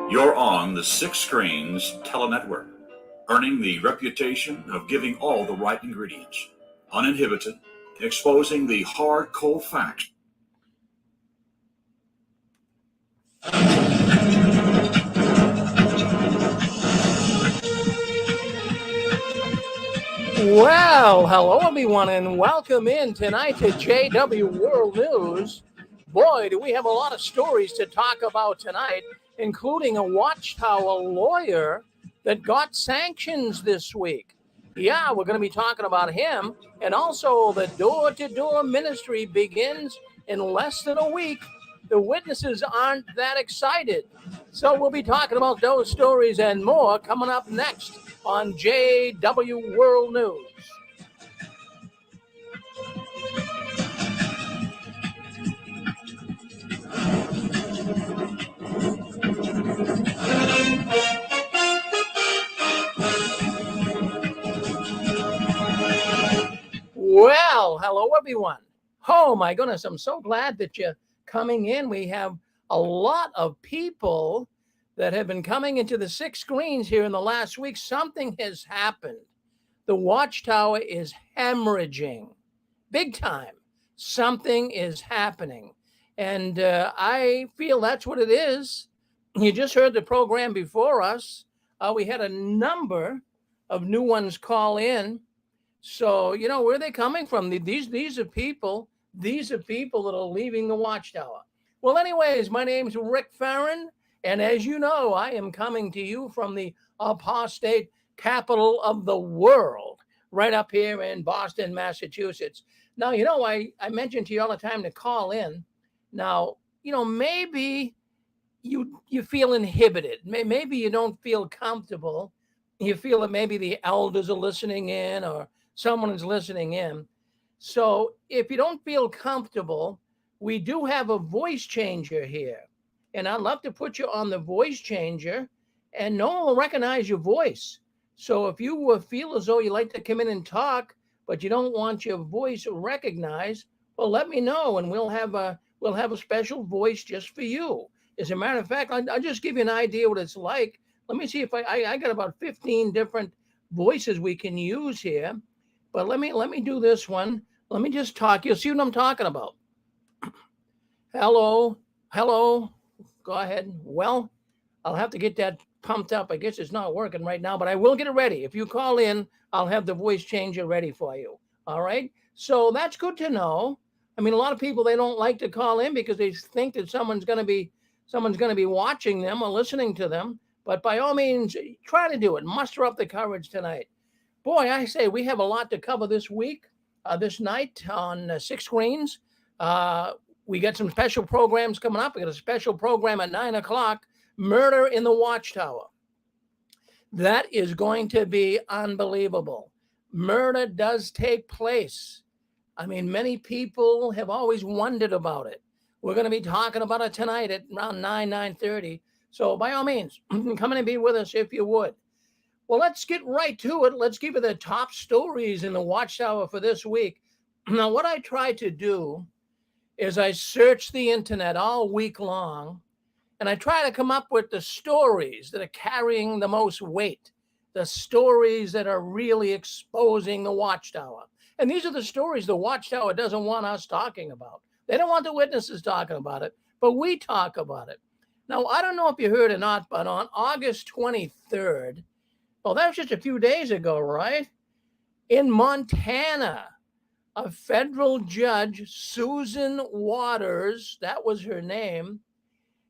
You're on the Six Screens Telenetwork, earning the reputation of giving all the right ingredients, uninhibited, exposing the hard, cold facts. Well, hello everyone, and welcome in tonight to JW World News. Boy, do we have a lot of stories to talk about tonight, including a Watchtower lawyer that got sanctions this week. Yeah, we're going to be talking about him, and also the door-to-door ministry begins in less than a week. The witnesses aren't that excited. So we'll be talking about those stories and more coming up next on JW World News. Well, hello everyone. Oh my goodness, I'm so glad that you're coming in. We have a lot of people that have been coming into the Six Screens here in the last week. Something has happened. The Watchtower is hemorrhaging big time. Something is happening. And I feel that's what it is. You just heard the program before us. We had a number of new ones call in. So, you know, where are they coming from? These are people that are leaving the Watchtower. Well, anyways, my name's Rick Fearon. And as you know, I am coming to you from the apostate capital of the world, right up here in Boston, Massachusetts. Now, you know, I mentioned to you all the time to call in. Now, you know, maybe you feel inhibited. Maybe you don't feel comfortable. You feel that maybe the elders are listening in or someone is listening in. So if you don't feel comfortable, we do have a voice changer here. And I'd love to put you on the voice changer and no one will recognize your voice. So if you feel as though you like to come in and talk, but you don't want your voice recognized, well, let me know and we'll have a special voice just for you. As a matter of fact, I'll just give you an idea what it's like. Let me see if I got about 15 different voices we can use here. But let me do this one. Let me just talk. You'll see what I'm talking about. Hello. Go ahead. Well, I'll have to get that pumped up. I guess it's not working right now, but I will get it ready. If you call in, I'll have the voice changer ready for you. All right. So that's good to know. I mean, a lot of people, they don't like to call in because they think that someone's going to be watching them or listening to them. But by all means, try to do it. Muster up the courage tonight. Boy, I say we have a lot to cover this week, this night on Six Screens. We got some special programs coming up. We got a special program at 9 o'clock, Murder in the Watchtower. That is going to be unbelievable. Murder does take place. I mean, many people have always wondered about it. We're going to be talking about it tonight at around 9:30. So by all means, come in and be with us if you would. Well, let's get right to it. Let's give you the top stories in the Watchtower for this week. Now, what I try to do is I search the internet all week long, and I try to come up with the stories that are carrying the most weight, the stories that are really exposing the Watchtower. And these are the stories the Watchtower doesn't want us talking about. They don't want the witnesses talking about it, but we talk about it. Now, I don't know if you heard or not, but on August 23rd, well, that was just a few days ago, right? In Montana, a federal judge, Susan Waters, that was her name,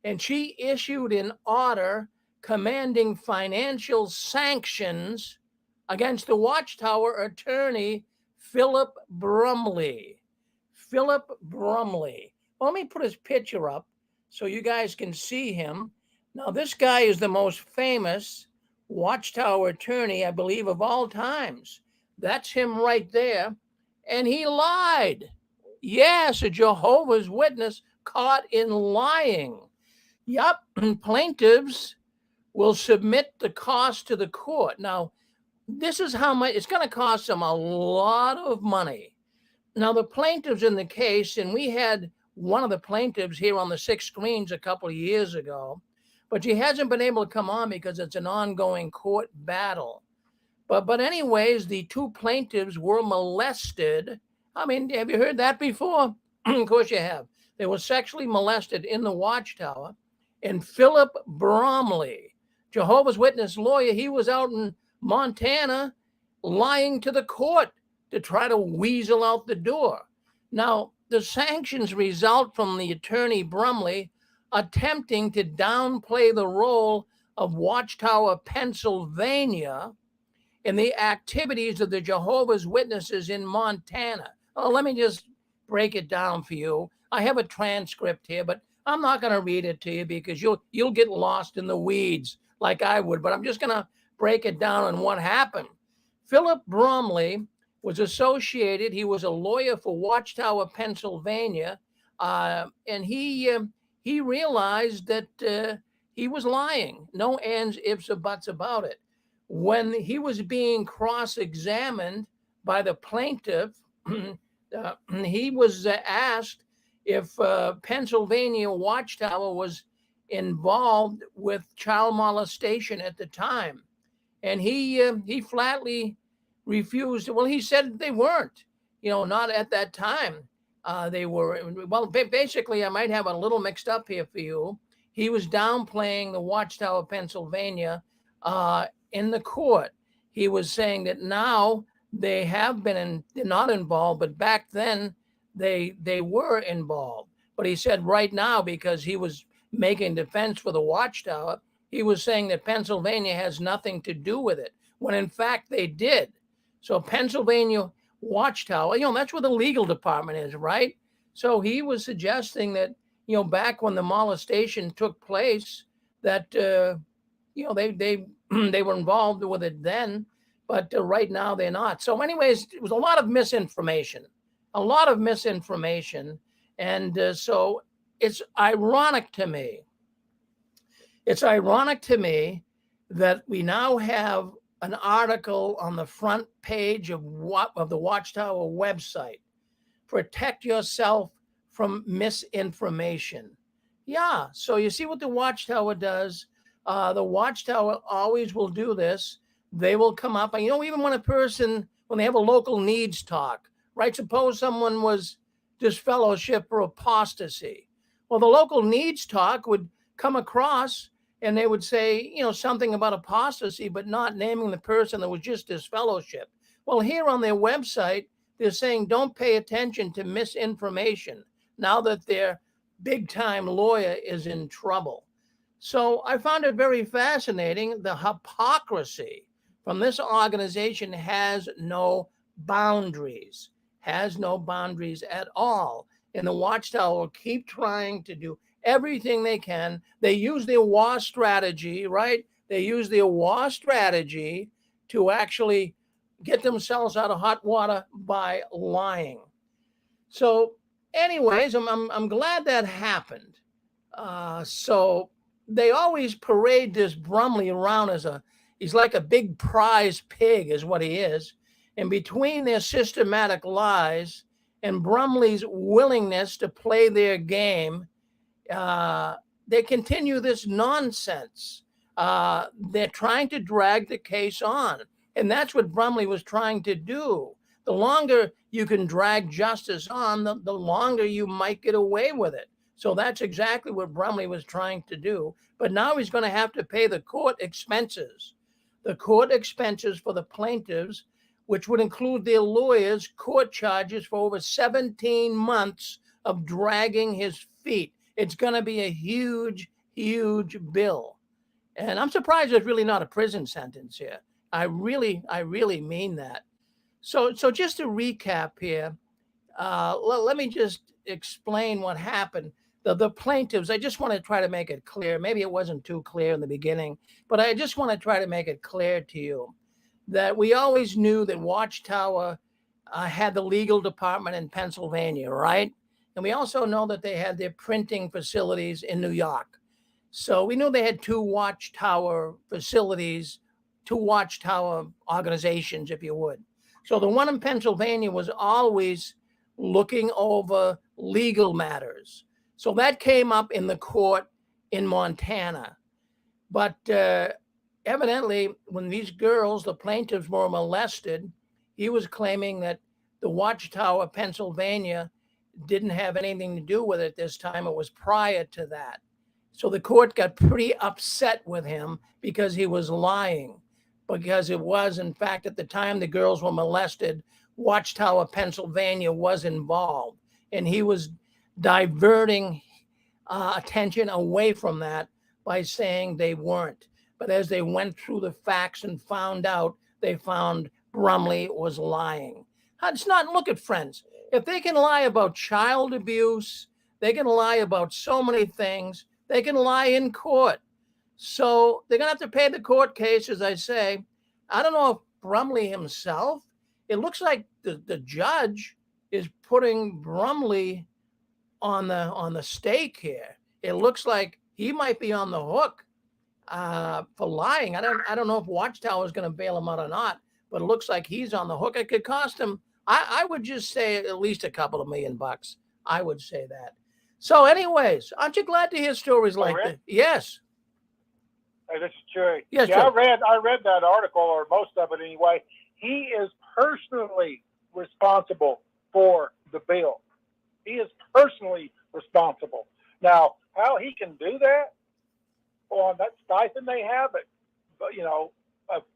and she issued an order commanding financial sanctions against the Watchtower attorney, Philip Brumley. Philip Brumley. Well, let me put his picture up so you guys can see him. Now, this guy is the most famous Watchtower attorney, I believe, of all times. That's him right there. And he lied. Yes, a Jehovah's Witness caught in lying. Yup, plaintiffs will submit the cost to the court. Now, this is how much it's going to cost them, a lot of money. Now, the plaintiffs in the case, and we had one of the plaintiffs here on the Six Screens a couple of years ago, but she hasn't been able to come on because it's an ongoing court battle. But anyways, the two plaintiffs were molested. I mean, have you heard that before? Of course you have. They were sexually molested in the Watchtower. And Philip Brumley, Jehovah's Witness lawyer, he was out in Montana lying to the court to try to weasel out the door. Now, the sanctions result from the attorney Brumley attempting to downplay the role of Watchtower, Pennsylvania, in the activities of the Jehovah's Witnesses in Montana. Oh, let me just break it down for you. I have a transcript here, but I'm not going to read it to you because you'll get lost in the weeds like I would, but I'm just going to break it down on what happened. Philip Brumley was associated. He was a lawyer for Watchtower, Pennsylvania, and he realized that he was lying. No ands, ifs, or buts about it. When he was being cross-examined by the plaintiff, he was asked if Pennsylvania Watchtower was involved with child molestation at the time. And he flatly refused. Well, he said they weren't, not at that time. They were, well, basically, I might have a little mixed up here for you. He was downplaying the Watchtower, Pennsylvania, in the court. He was saying that now they have been they're not involved, but back then they were involved. But he said right now, because he was making defense for the Watchtower, he was saying that Pennsylvania has nothing to do with it, when in fact they did. So Pennsylvania Watchtower, that's where the legal department is, right? So he was suggesting that, back when the molestation took place, that they were involved with it then, but right now they're not. So anyways, it was a lot of misinformation, and so it's ironic to me. It's ironic to me that we now have an article on the front page of the Watchtower website: protect yourself from misinformation. Yeah, so you see what the Watchtower does. The Watchtower always will do this. They will come up, and even when they have a local needs talk, right? Suppose someone was disfellowship or apostasy. Well, the local needs talk would come across and they would say, something about apostasy, but not naming the person that was just disfellowship. Well, here on their website, they're saying don't pay attention to misinformation now that their big-time lawyer is in trouble. So I found it very fascinating. The hypocrisy from this organization has no boundaries at all. And the Watchtower will keep trying to do everything they can. They use their war strategy, right? They use their war strategy to actually get themselves out of hot water by lying. So anyways, I'm glad that happened. So they always parade this Brumley around as he's like a big prize pig is what he is. And between their systematic lies and Brumley's willingness to play their game, they continue this nonsense. They're trying to drag the case on. And that's what Brumley was trying to do. The longer you can drag justice on, the longer you might get away with it. So that's exactly what Brumley was trying to do. But now he's going to have to pay the court expenses for the plaintiffs, which would include their lawyers' court charges for over 17 months of dragging his feet. It's going to be a huge, huge bill. And I'm surprised there's really not a prison sentence here. I really mean that. So just to recap here, let me just explain what happened. The plaintiffs, I just want to try to make it clear. Maybe it wasn't too clear in the beginning, but I just want to try to make it clear to you that we always knew that Watchtower had the legal department in Pennsylvania, right? And we also know that they had their printing facilities in New York. So we knew they had two Watchtower facilities, two Watchtower organizations, if you would. So the one in Pennsylvania was always looking over legal matters. So that came up in the court in Montana. But evidently, when these girls, the plaintiffs, were molested, he was claiming that the Watchtower, Pennsylvania, didn't have anything to do with it this time. It was prior to that. So the court got pretty upset with him because he was lying, because it was, in fact, at the time the girls were molested, Watchtower, Pennsylvania was involved, and he was diverting attention away from that by saying they weren't. But as they went through the facts and found out, they found Brumley was lying. It's not, look at friends. If they can lie about child abuse, they can lie about so many things. They can lie in court. So they're going to have to pay the court case, as I say. I don't know if Brumley himself, it looks like the judge is putting Brumley on the stake here. It looks like he might be on the hook for lying. I don't know if Watchtower is going to bail him out or not, but it looks like he's on the hook. It could cost him, I would just say, at least a couple of $1 million. I would say that. So anyways, aren't you glad to hear stories like that? Yes. Hey, this is Cherry. Yes, yeah, Cherry. I read that article, or most of it anyway. He is personally responsible for the bill. He is personally responsible. Now, how he can do that on that stipend they have at,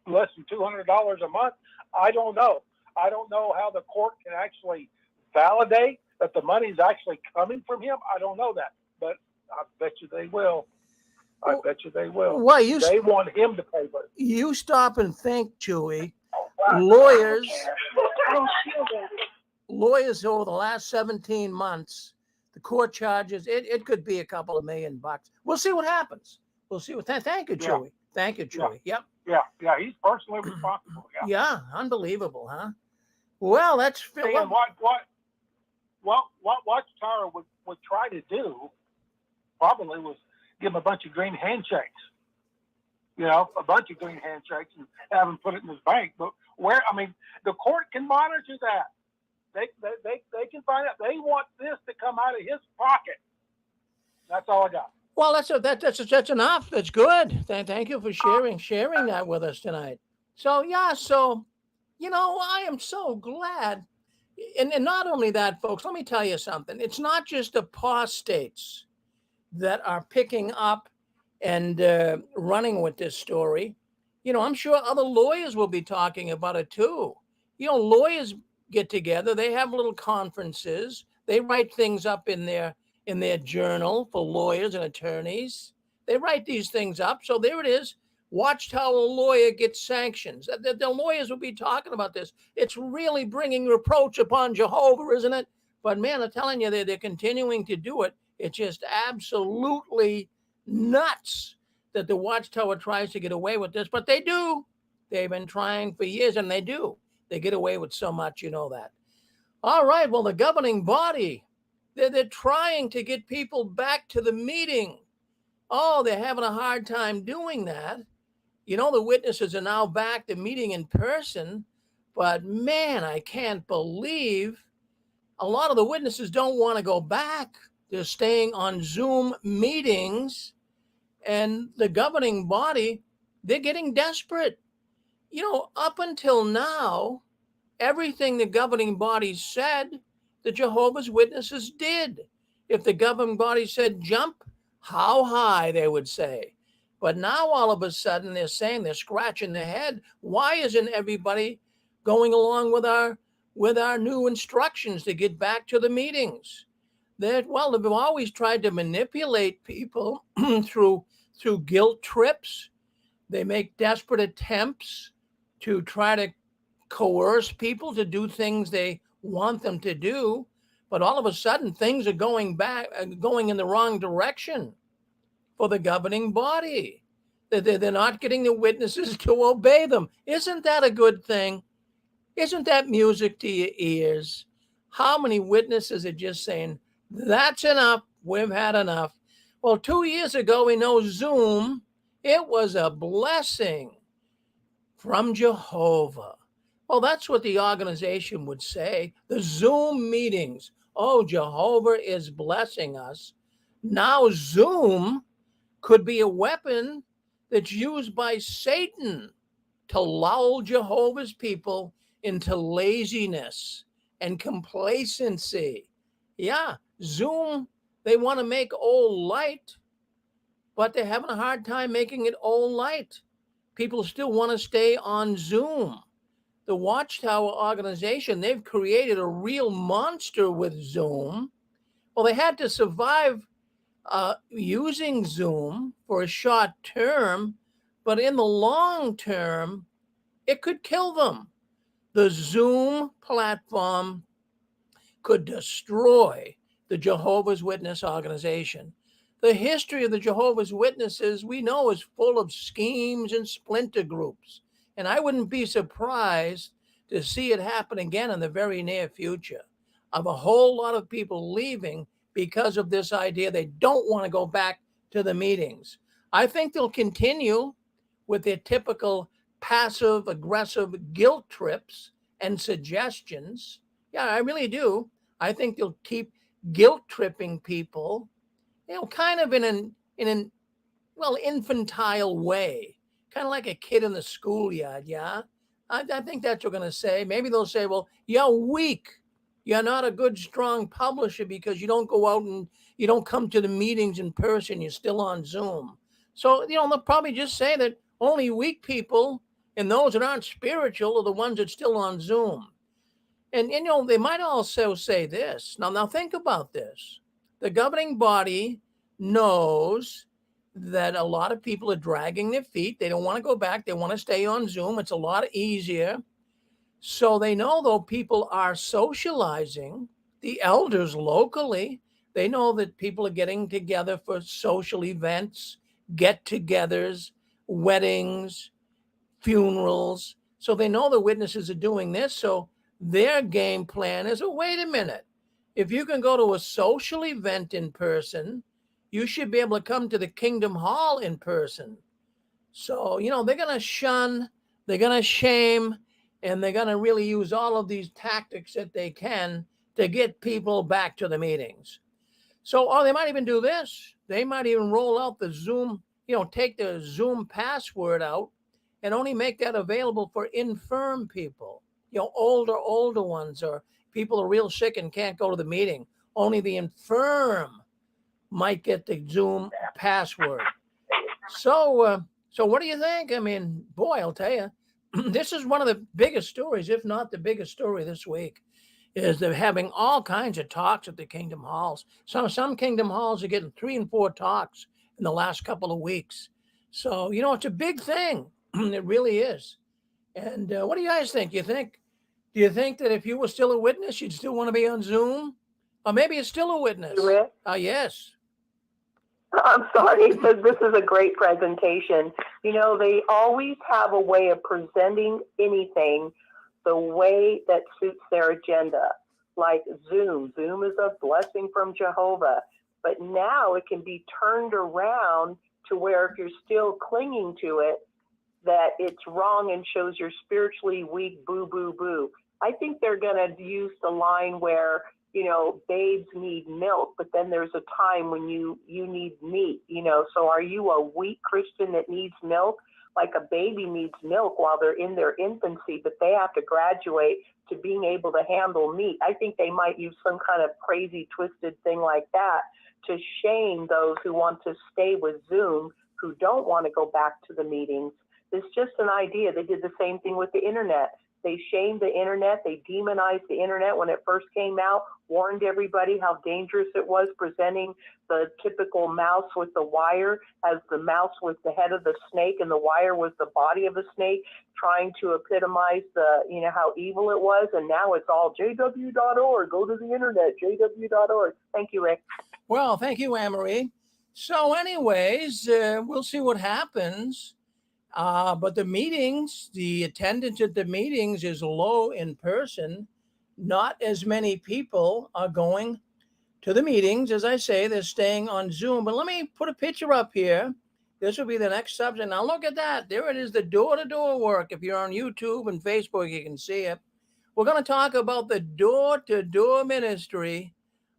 less than $200 a month, I don't know. I don't know how the court can actually validate that the money is actually coming from him. I don't know that, but I bet you they will. I bet you they will. Well, they want him to pay for it. You stop and think, Chewy. Lawyers over the last 17 months, the court charges, it could be a couple of $1 million. We'll see what happens. We'll see what. Thank you, Chewy. Yeah. Thank you, Chewy. Yeah. Yeah. He's personally responsible. Yeah. Unbelievable, huh? Well, that's and what Watchtower would try to do probably was give him a bunch of green handshakes. A bunch of green handshakes and have him put it in his bank. But the court can monitor that. They can find out. They want this to come out of his pocket. That's all I got. Well, that's enough. That's good. Thank you for sharing that with us tonight. So I am so glad. And not only that, folks, let me tell you something. It's not just apostates that are picking up and running with this story. I'm sure other lawyers will be talking about it too. Lawyers get together. They have little conferences. They write things up in their journal for lawyers and attorneys. They write these things up. So there it is. Watchtower lawyer gets sanctions. The lawyers will be talking about this. It's really bringing reproach upon Jehovah, isn't it? But man, I'm telling you, they're continuing to do it. It's just absolutely nuts that the Watchtower tries to get away with this, but they do. They've been trying for years, and they do. They get away with so much, that. All right, well, the governing body, they're trying to get people back to the meeting. Oh, they're having a hard time doing that. The witnesses are now back to meeting in person, but man, I can't believe a lot of the witnesses don't want to go back. They're staying on Zoom meetings, and the governing body, they're getting desperate. Up until now, everything the governing body said, the Jehovah's Witnesses did. If the governing body said jump, how high, they would say. But now all of a sudden they're saying, they're scratching their head. Why isn't everybody going along with our new instructions to get back to the meetings? They've always tried to manipulate people through guilt trips. They make desperate attempts to try to coerce people to do things they want them to do. But all of a sudden, things are going in the wrong direction for the governing body. They're not getting the witnesses to obey them. Isn't that a good thing? Isn't that music to your ears? How many witnesses are just saying, that's enough, we've had enough? Well, 2 years ago, we know Zoom, it was a blessing from Jehovah. Well, that's what the organization would say. The Zoom meetings. Oh, Jehovah is blessing us. Now Zoom could be a weapon that's used by Satan to lull Jehovah's people into laziness and complacency. Yeah, Zoom, they want to make old light, but they're having a hard time making it old light. People still want to stay on Zoom. The Watchtower organization, they've created a real monster with Zoom. Well, they had to survive using Zoom for a short term, but in the long term, it could kill them. The Zoom platform could destroy the Jehovah's Witness organization. The history of the Jehovah's Witnesses, we know, is full of schemes and splinter groups. And I wouldn't be surprised to see it happen again in the very near future, of a whole lot of people leaving because of this idea they don't want to go back to the meetings. I think they'll continue with their typical passive aggressive guilt trips and suggestions. Yeah, I really do. I think they'll keep guilt tripping people, kind of in an infantile way, kind of like a kid in the schoolyard. Yeah, I think that's what they're going to say. Maybe they'll say, well, you're weak. You're not a good, strong publisher because you don't go out and you don't come to the meetings in person. You're still on Zoom. So, they'll probably just say that only weak people and those that aren't spiritual are the ones that still on Zoom. And they might also say this. Now think about this. The governing body knows that a lot of people are dragging their feet. They don't want to go back. They want to stay on Zoom. It's a lot easier. So they know, though, people are socializing, the elders locally, they know that people are getting together for social events, get-togethers, weddings, funerals. So they know the witnesses are doing this. So their game plan is, oh, wait a minute. If you can go to a social event in person, you should be able to come to the Kingdom Hall in person. So, they're going to shun, they're going to shame, and they're going to really use all of these tactics that they can to get people back to the meetings. So, they might even do this. They might even roll out the Zoom, take the Zoom password out and only make that available for infirm people, older ones, or people are real sick and can't go to the meeting. Only the infirm might get the Zoom password. So what do you think? I mean, boy, I'll tell you, this is one of the biggest stories, if not the biggest story this week, is they're having all kinds of talks at the Kingdom Halls. Some Kingdom Halls are getting 3 and 4 talks in the last couple of weeks. So, it's a big thing. It really is. And what do you guys think? Do you think that if you were still a witness, you'd still want to be on Zoom? Or maybe you're still a witness? Yes. I'm sorry, because this is a great presentation. They always have a way of presenting anything the way that suits their agenda, like Zoom. Zoom is a blessing from Jehovah. But now it can be turned around to where if you're still clinging to it, that it's wrong and shows you're spiritually weak, boo, boo, boo. I think they're going to use the line where, babes need milk, but then there's a time when you need meat, so are you a weak Christian that needs milk? Like a baby needs milk while they're in their infancy, but they have to graduate to being able to handle meat. I think they might use some kind of crazy, twisted thing like that to shame those who want to stay with Zoom, who don't want to go back to the meetings. It's just an idea. They did the same thing with the internet. They shamed the internet. They demonized the internet when it first came out, warned everybody how dangerous it was, presenting the typical mouse with the wire as the mouse was the head of the snake and the wire was the body of the snake, trying to epitomize how evil it was. And now it's all jw.org. Go to the internet, jw.org. Thank you, Rick. Well, thank you, Anne-Marie. So anyways, we'll see what happens. But the meetings, the attendance at the meetings is low in person. Not as many people are going to the meetings. As I say, they're staying on Zoom. But let me put a picture up here. This will be the next subject. Now look at that. There it is, the door-to-door work. If you're on YouTube and Facebook, you can see it. We're going to talk about the door-to-door ministry.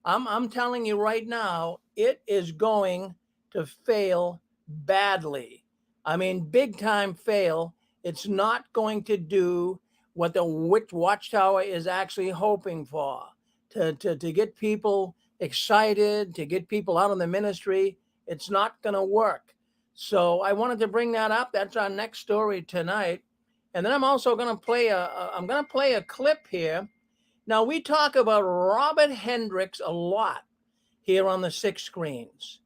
I'm telling you right now, it is going to fail badly. I mean, big time fail. It's not going to do what the Watchtower is actually hoping for, to get people excited, to get people out in the ministry. It's not going to work. So I wanted to bring that up. That's our next story tonight. And then I'm also going to play a clip here. Now, we talk about Robert Hendricks a lot here on the 6 screens.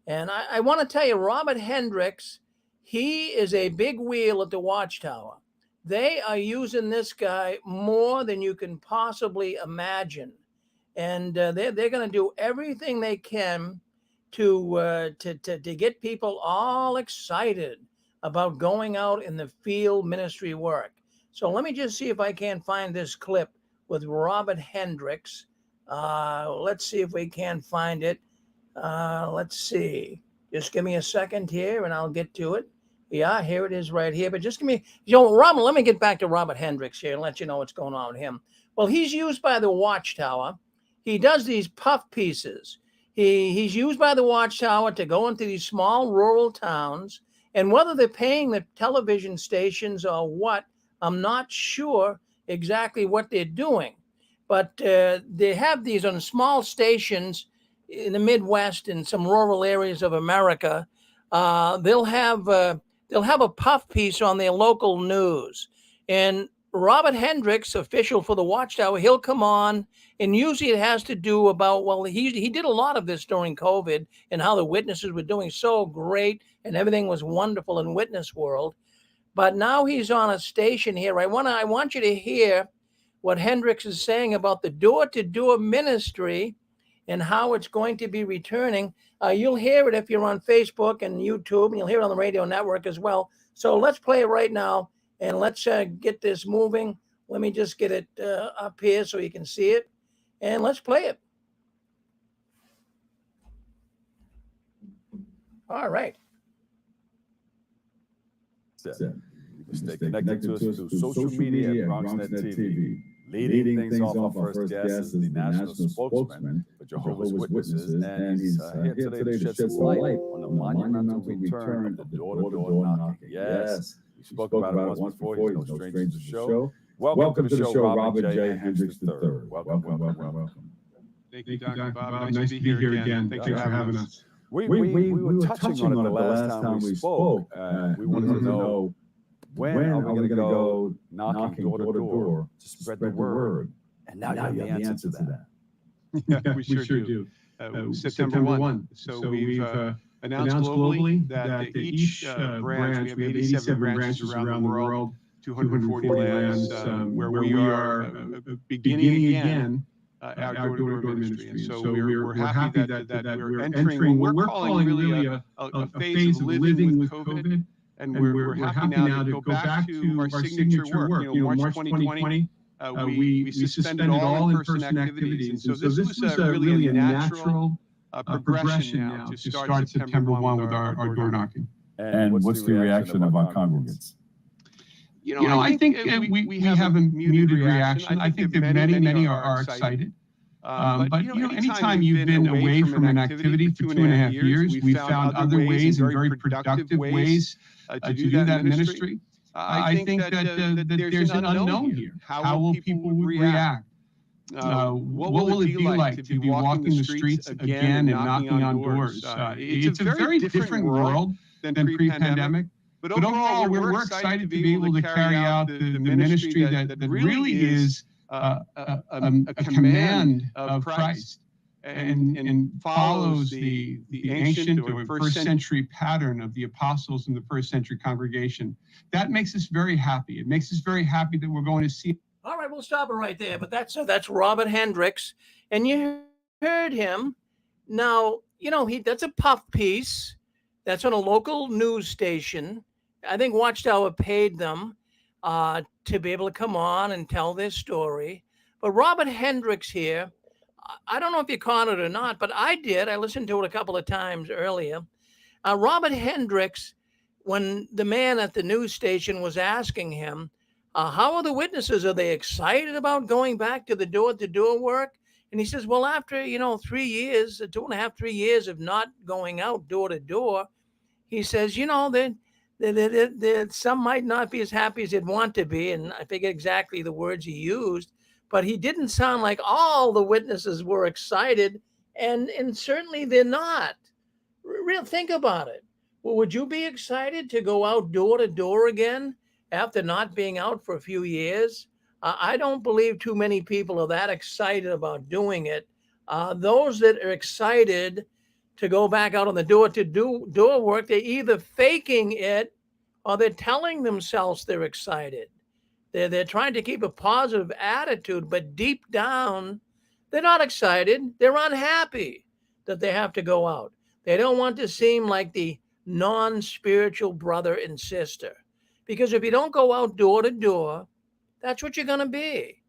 And I want to tell you, Robert Hendricks, he is a big wheel at the Watchtower. They are using this guy more than you can possibly imagine. And they're going to do everything they can to get people all excited about going out in the field ministry work. So let me just see if I can find this clip with Robert Hendricks. Let's see if we can find it. Let's see. Just give me a second here and I'll get to it. Yeah, here it is right here. But just give me, Robert, let me get back to Robert Hendricks here and let you know what's going on with him. Well, he's used by the Watchtower. He does these puff pieces. He's used by the Watchtower to go into these small rural towns. And whether they're paying the television stations or what, I'm not sure exactly what they're doing. But they have these on small stations in the Midwest and some rural areas of America. They'll have a puff piece on their local news. And Robert Hendricks, official for the Watchtower, he'll come on, and usually it has to do about, well, he did a lot of this during COVID and how the witnesses were doing so great and everything was wonderful in witness world. But now he's on a station here. I want you to hear what Hendricks is saying about the door-to-door ministry and how it's going to be returning. You'll hear it if you're on Facebook and YouTube, and you'll hear it on the radio network as well. So let's play it right now, and let's get this moving. Let me just get it up here so you can see it, and let's play it. All right. Stay connected to us through social media at RECENT TV. Leading things off, our first guest is the national spokesman for Jehovah's Witnesses, and he's here today to shed some light on the monumental return of the door-to-door knocking. Yes, we spoke about it once before. He's no stranger to the show. Welcome to the show, Robert J. Hendricks III. Welcome. Thank you, Dr. Bob. Nice to be here again. Thank you for having us. We were touching on it the last time we spoke. We wanted to know, when are we going to go knocking door to door to spread the word? And now you have the answer to that. Yeah, we sure do. September 1. So we've announced globally that each branch, we have 87 branches around the world, 240 lands, where we are beginning again our door-to-door ministry. And so we're happy that we're entering what we're calling really a phase of living with COVID. And we're happy now to go back to our signature work. March 2020, we suspended all in-person activities. And so this was really a natural progression now to start September 1 with our door knocking. And what's the reaction of our congregants? I think we have a muted reaction. I think that many are excited. But anytime you've been away from an activity for 2.5 years, we've found other ways and very productive ways to do that ministry. I think that there's an unknown here. How will people react? What will it be like to be walking the streets again and knocking on doors? It's a very different world than pre-pandemic. But overall, we're excited to be able to carry out the ministry that really is a command of Christ and follows the ancient or first century pattern of the apostles in the first century congregation. That makes us very happy. It makes us very happy that we're going to see. All right, we'll stop it right there. But that's Robert Hendricks, and you heard him. Now that's a puff piece. That's on a local news station. I think Watchtower paid them to be able to come on and tell their story. But Robert Hendricks here, I don't know if you caught it or not, but I did. I listened to it a couple of times earlier. Robert Hendricks, when the man at the news station was asking him, how are the witnesses? Are they excited about going back to the door-to-door work? And he says, well, after, 3 years, 2.5, 3 years of not going out door to door, he says, Some might not be as happy as they'd want to be, and I forget exactly the words he used, but he didn't sound like all the witnesses were excited, and certainly they're not. Real, think about it. Well, would you be excited to go out door to door again after not being out for a few years? I don't believe too many people are that excited about doing it. Those that are excited to go back out on the door work, they're either faking it or they're telling themselves they're excited. They're trying to keep a positive attitude, but deep down, they're not excited. They're unhappy that they have to go out. They don't want to seem like the non-spiritual brother and sister. Because if you don't go out door to door, that's what you're going to be.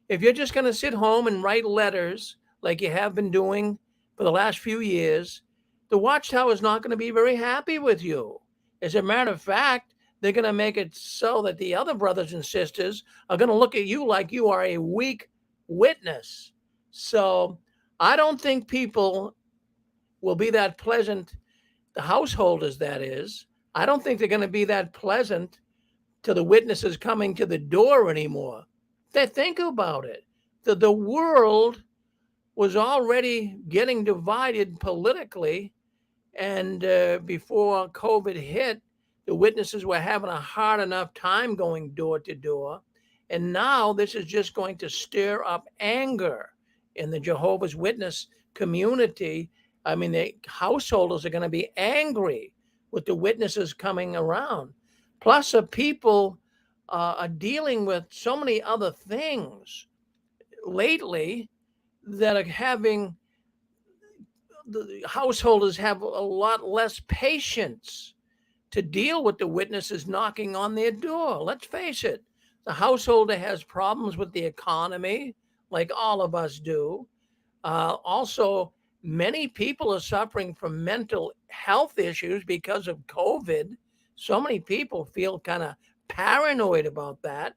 If you're just going to sit home and write letters like you have been doing for the last few years, the Watchtower is not going to be very happy with you. As a matter of fact, they're going to make it so that the other brothers and sisters are going to look at you like you are a weak witness. So I don't think people will be that pleasant, the householders, that is. I don't think they're going to be that pleasant to the witnesses coming to the door anymore. Think about it. The world was already getting divided politically, and before COVID hit, the witnesses were having a hard enough time going door to door. And now this is just going to stir up anger in the Jehovah's Witness community. I mean, the householders are going to be angry with the witnesses coming around. Plus, people are dealing with so many other things lately that are having the householders have a lot less patience to deal with the witnesses knocking on their door. Let's face it, the householder has problems with the economy, like all of us do. Also, many people are suffering from mental health issues because of COVID. So many people feel kind of paranoid about that.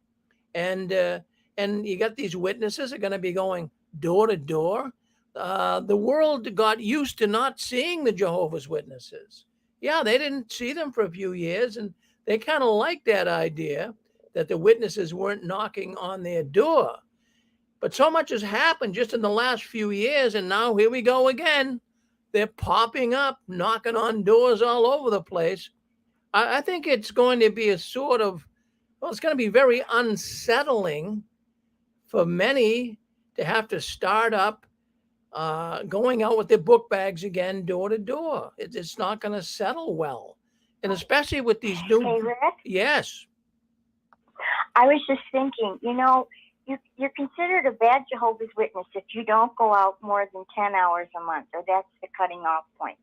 And you got these witnesses are going to be going door to door. The world got used to not seeing the Jehovah's Witnesses. Yeah, they didn't see them for a few years, and they kind of liked that idea that the witnesses weren't knocking on their door. But so much has happened just in the last few years, and now here we go again. They're popping up, knocking on doors all over the place. I think it's going to be a sort of, well, it's going to be very unsettling for many to have to start up going out with their book bags again, door to door. It's not going to settle well. And especially with these new... Hey, Rick? Yes. I was just thinking, you're considered a bad Jehovah's Witness if you don't go out more than 10 hours a month, or that's the cutting off point.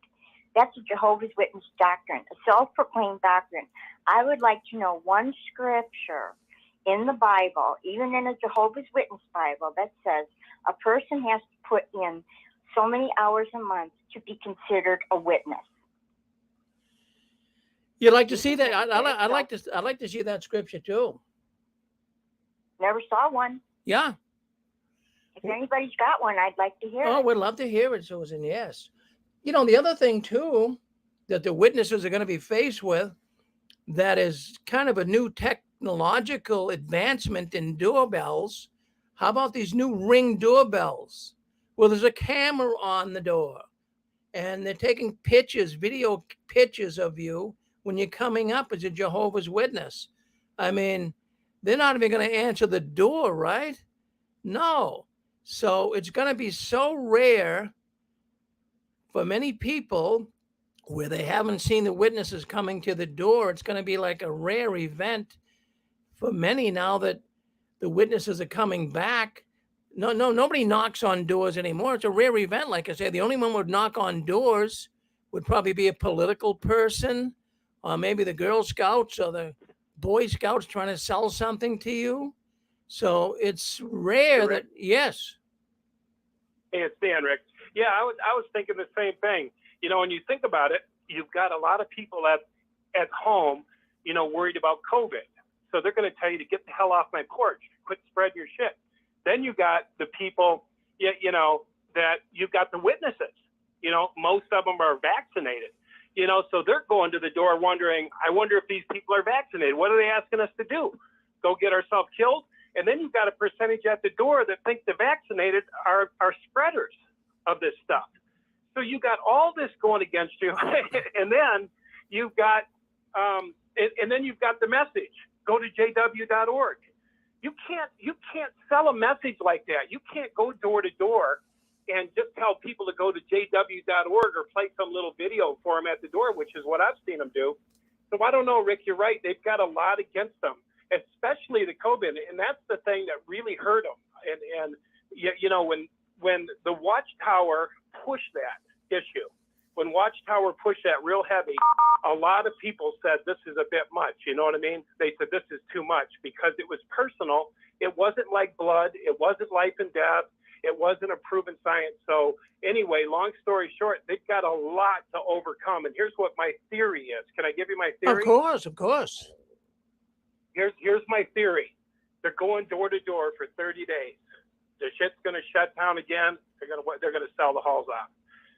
That's a Jehovah's Witness doctrine, a self-proclaimed doctrine. I would like to know one scripture in the Bible, even in a Jehovah's Witness Bible, that says a person has to put in so many hours a month to be considered a witness. You'd like to see that? I'd like to see that scripture too. Never saw one. Yeah. If anybody's got one, I'd like to hear it. Oh, we'd love to hear it, Susan. Yes. The other thing too that the witnesses are going to be faced with, that is kind of a new technological advancement in doorbells. How about these new Ring doorbells? Well, there's a camera on the door, and they're taking pictures, video pictures of you when you're coming up as a Jehovah's Witness. I mean, they're not even going to answer the door, right? No. So it's going to be so rare for many people where they haven't seen the witnesses coming to the door. It's going to be like a rare event for many now that the witnesses are coming back. Nobody knocks on doors anymore. It's a rare event. Like I said, the only one who would knock on doors would probably be a political person, or maybe the Girl Scouts or the Boy Scouts trying to sell something to you. So it's rare that, yes. Hey, it's Dan, Rick. Yeah, I was thinking the same thing. When you think about it, you've got a lot of people at home, worried about COVID. So they're going to tell you to get the hell off my porch, quit spreading your shit. Then you got the people, that you've got the witnesses. Most of them are vaccinated. So they're going to the door wondering, I wonder if these people are vaccinated. What are they asking us to do? Go get ourselves killed? And then you've got a percentage at the door that think the vaccinated are spreaders of this stuff. So you got all this going against you. And then you've got the message. Go to jw.org. You can't sell a message like that. You can't go door to door and just tell people to go to jw.org or play some little video for them at the door, which is what I've seen them do. So I don't know, Rick, you're right. They've got a lot against them, especially the COVID. And that's the thing that really hurt them. And when the Watchtower pushed that issue, when Watchtower pushed that real heavy, a lot of people said this is a bit much. You know what I mean? They said this is too much because it was personal. It wasn't like blood. It wasn't life and death. It wasn't a proven science. So anyway, long story short, they've got a lot to overcome. And here's what my theory is. Can I give you my theory? Of course. Here's my theory. They're going door to door for 30 days. The shit's going to shut down again. They're going to sell the halls off.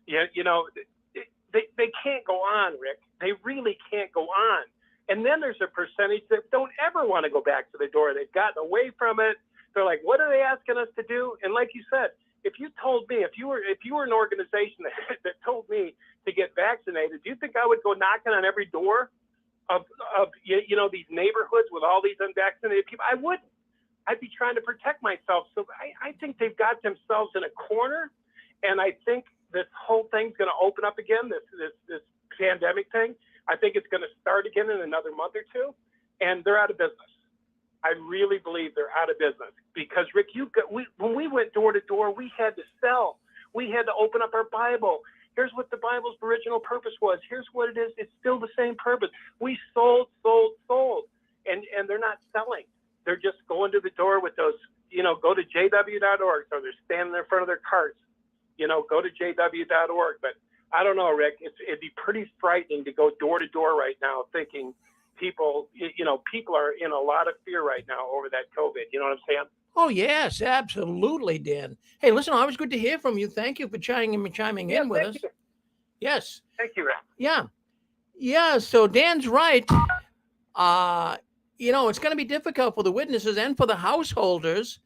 They can't go on, Rick. They really can't go on. And then there's a percentage that don't ever want to go back to the door. They've gotten away from it. They're like, what are they asking us to do? And like you said, if you told me, if you were an organization that told me to get vaccinated, do you think I would go knocking on every door of these neighborhoods with all these unvaccinated people? I wouldn't. I'd be trying to protect myself. So I think they've got themselves in a corner, and I think this whole thing's going to open up again. This pandemic thing. I think it's going to start again in another month or two, and they're out of business. I really believe they're out of business because, Rick, when we went door to door, we had to sell. We had to open up our Bible. Here's what the Bible's original purpose was. Here's what it is. It's still the same purpose. We sold, and they're not selling. They're just going to the door with those, go to jw.org. So they're standing there in front of their carts, go to jw.org. But I don't know, Rick, it'd be pretty frightening to go door to door right now thinking people are in a lot of fear right now over that COVID. You know what I'm saying? Oh, yes, absolutely, Dan. Hey, listen, always good to hear from you. Thank you for chiming in with us. You. Yes. Thank you, Rick. Yeah. So Dan's right. It's going to be difficult for the witnesses and for the householders.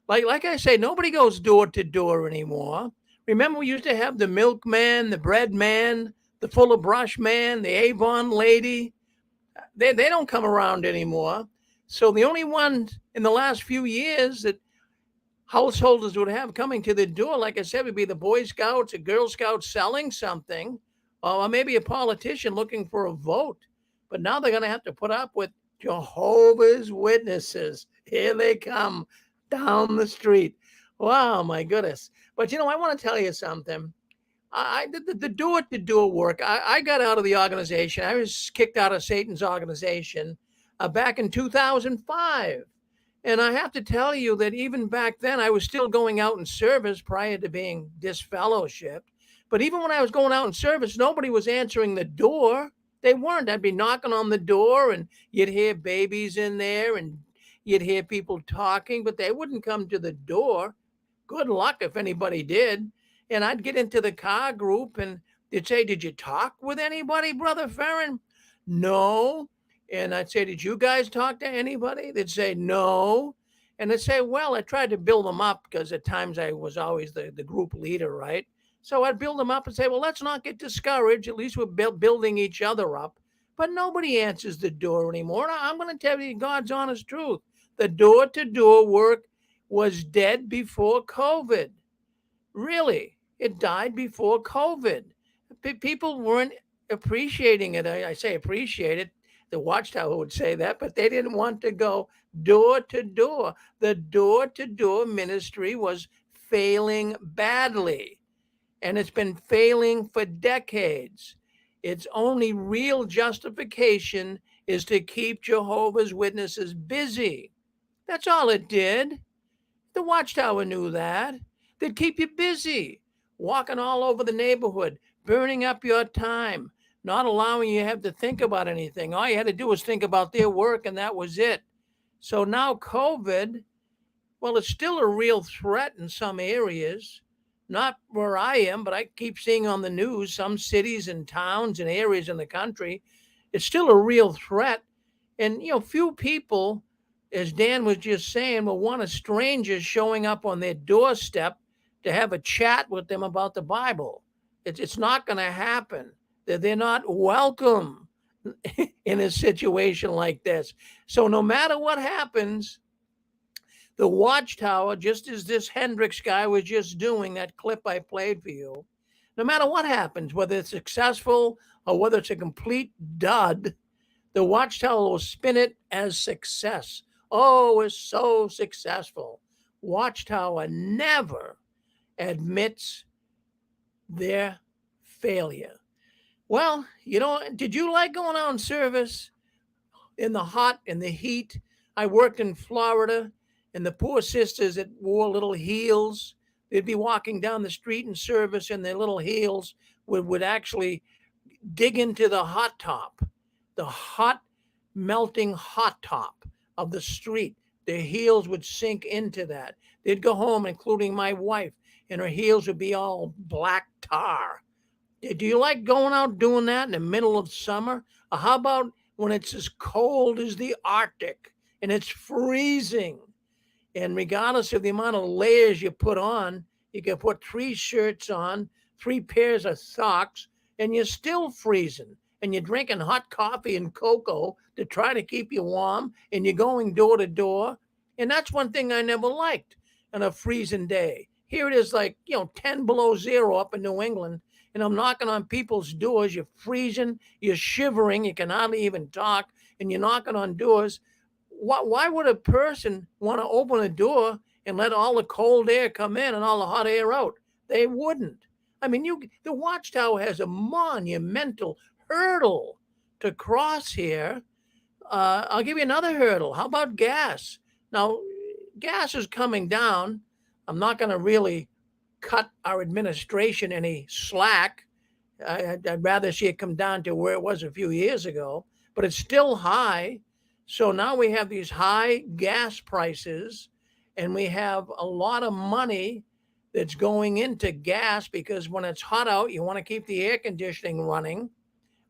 Like I say, nobody goes door to door anymore. Remember, we used to have the milkman, the bread man, the full of brush man, the Avon lady. They don't come around anymore. So the only one in the last few years that householders would have coming to the door, like I said, would be the Boy Scouts or Girl Scouts selling something, or maybe a politician looking for a vote. But now they're going to have to put up with Jehovah's Witnesses. Here they come down the street. Wow, my goodness. But, I want to tell you something. The door-to-door work, I got out of the organization. I was kicked out of Satan's organization back in 2005. And I have to tell you that even back then, I was still going out in service prior to being disfellowshipped. But even when I was going out in service, nobody was answering the door. They weren't. I'd be knocking on the door, and you'd hear babies in there, and you'd hear people talking, but they wouldn't come to the door. Good luck if anybody did. And I'd get into the car group and they'd say, did you talk with anybody, Brother Fearon? No. And I'd say, did you guys talk to anybody? They'd say, no. And I'd say, well, I tried to build them up because at times I was always the group leader, right? So I'd build them up and say, well, let's not get discouraged. At least we're building each other up. But nobody answers the door anymore. I'm going to tell you God's honest truth. The door-to-door work was dead before COVID. Really, it died before COVID. People weren't appreciating it. I say appreciate it. The Watchtower would say that, but they didn't want to go door to door. The door-to-door ministry was failing badly, and it's been failing for decades. Its only real justification is to keep Jehovah's Witnesses busy. That's all it did. The Watchtower knew that. They'd keep you busy, walking all over the neighborhood, burning up your time, not allowing you to have to think about anything. All you had to do was think about their work, and that was it. So now COVID, well, it's still a real threat in some areas, not where I am, but I keep seeing on the news, some cities and towns and areas in the country, it's still a real threat. And, few people, as Dan was just saying, will want a stranger showing up on their doorstep to have a chat with them about the Bible. It's not going to happen. They're not welcome in a situation like this. So no matter what happens, the Watchtower, just as this Hendricks guy was just doing, that clip I played for you, no matter what happens, whether it's successful or whether it's a complete dud, the Watchtower will spin it as success. Oh, it's so successful. Watchtower never admits their failure. Well, did you like going out in service in the hot and the heat? I worked in Florida, and the poor sisters that wore little heels, they'd be walking down the street in service, and their little heels would actually dig into the hot top, the hot, melting hot top of the street. Their heels would sink into that. They'd go home, including my wife, and her heels would be all black tar. Do you like going out doing that in the middle of summer? Or how about when it's as cold as the Arctic and it's freezing? And regardless of the amount of layers you put on, you can put 3 shirts on, 3 pairs of socks, and you're still freezing. And you're drinking hot coffee and cocoa to try to keep you warm, and you're going door to door. And that's one thing I never liked on a freezing day. Here it is 10 below zero up in New England, and I'm knocking on people's doors. You're freezing, you're shivering, you can hardly even talk, and you're knocking on doors. Why would a person want to open a door and let all the cold air come in and all the hot air out? They wouldn't. I mean, the Watchtower has a monumental hurdle to cross here. I'll give you another hurdle. How about gas? Now, gas is coming down. I'm not going to really cut our administration any slack. I'd rather see it come down to where it was a few years ago, but it's still high. So now we have these high gas prices, and we have a lot of money that's going into gas because when it's hot out, you want to keep the air conditioning running,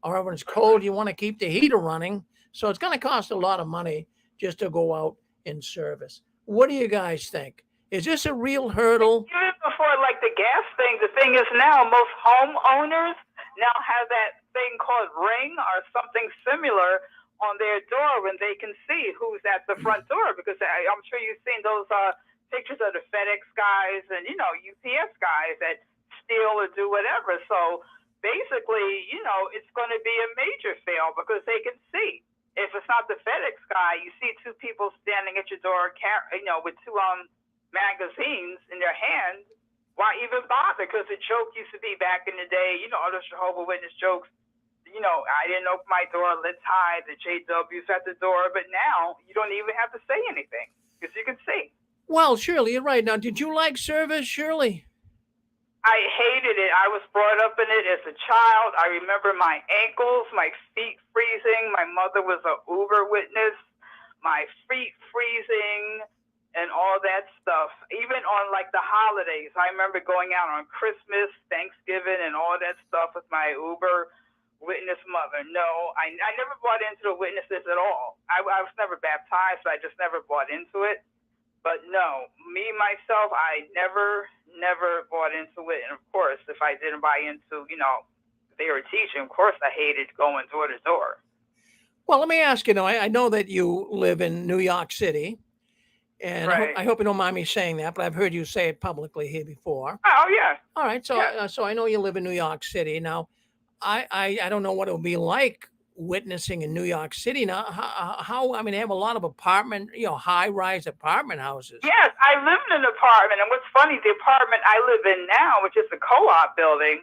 or when it's cold, you want to keep the heater running. So it's going to cost a lot of money just to go out in service. What do you guys think? Is this a real hurdle? Even before the gas thing, the thing is now most homeowners now have that thing called Ring or something similar on their door when they can see who's at the front door, because I'm sure you've seen those pictures of the FedEx guys and UPS guys that steal or do whatever. So basically, it's going to be a major fail because they can see. If it's not the FedEx guy, you see 2 people standing at your door, with 2 magazines in their hand. Why even bother? Because the joke used to be back in the day, all those Jehovah's Witness jokes. I didn't open my door, let's hide, the JW's at the door. But now you don't even have to say anything because you can see. Well, Shirley, you're right. Now, did you like service, Shirley? I hated it. I was brought up in it as a child. I remember my ankles, my feet freezing. My mother was an Uber witness. My feet freezing and all that stuff. Even on the holidays, I remember going out on Christmas, Thanksgiving, and all that stuff with my Uber witness mother. No, I never bought into the witnesses at all. I was never baptized, so I just never bought into it. But no, me, myself, I never bought into it. And of course, if I didn't buy into, they were teaching, of course I hated going door to door. Well, let me ask you, I know that you live in New York City. And right. I hope you don't mind me saying that, but I've heard you say it publicly here before. Oh, yeah. All right. So, so I know you live in New York City. Now, I don't know what it would be like witnessing in New York City. Now, they have a lot of high-rise apartment houses. Yes, I live in an apartment. And what's funny, the apartment I live in now, which is a co-op building,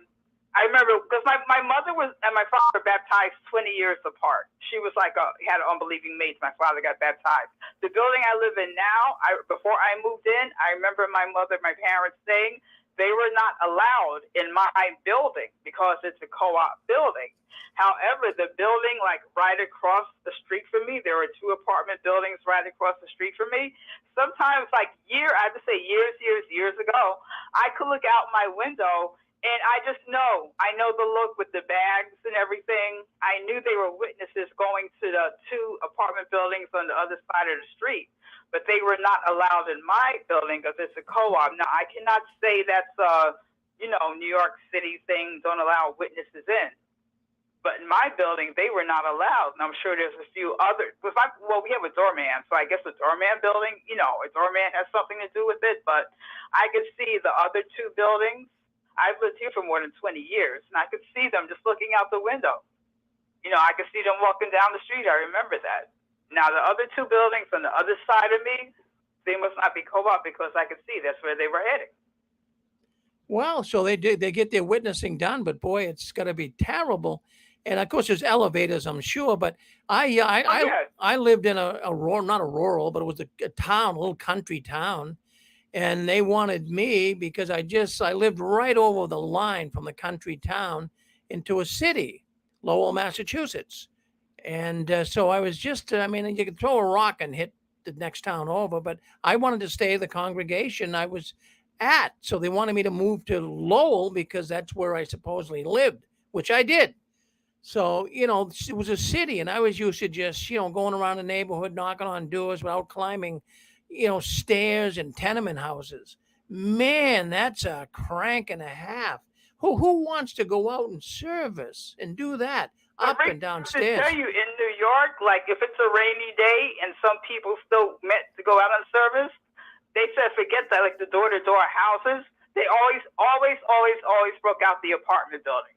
I remember because my mother and my father were baptized 20 years apart. She was had an unbelieving mate. My father got baptized. The building I live in now, before I moved in, I remember my mother, my parents saying they were not allowed in my building because it's a co-op building. However, the building like right across the street from me, there were 2 apartment buildings right across the street from me. Sometimes like I would say years ago, I could look out my window and I know the look with the bags and everything. I knew they were witnesses going to the 2 apartment buildings on the other side of the street, but they were not allowed in my building because it's a co-op. Now, I cannot say that's New York City thing, don't allow witnesses in. But in my building, they were not allowed. And I'm sure there's a few other, we have a doorman. So I guess the doorman building, a doorman has something to do with it. But I could see the other 2 buildings. I've lived here for more than 20 years, and I could see them just looking out the window. I could see them walking down the street. I remember that. Now, the other 2 buildings on the other side of me, they must not be co-op because I could see that's where they were heading. Well, so they get their witnessing done, but boy, it's got to be terrible. And of course, there's elevators, I'm sure. But I lived in a rural, not a rural, but it was a town, a little country town. And they wanted me because I lived right over the line from the country town into a city, Lowell, Massachusetts. And so I was just, you could throw a rock and hit the next town over, but I wanted to stay the congregation I was at. So they wanted me to move to Lowell because that's where I supposedly lived, which I did. So, it was a city, and I was used to just, going around the neighborhood, knocking on doors without climbing, stairs and tenement houses. Man, that's a crank and a half. Who wants to go out and service and do that up and downstairs? I tell you, in New York, like if it's a rainy day and some people still meant to go out on service, they said forget that, like the door-to-door houses, they always broke out the apartment building.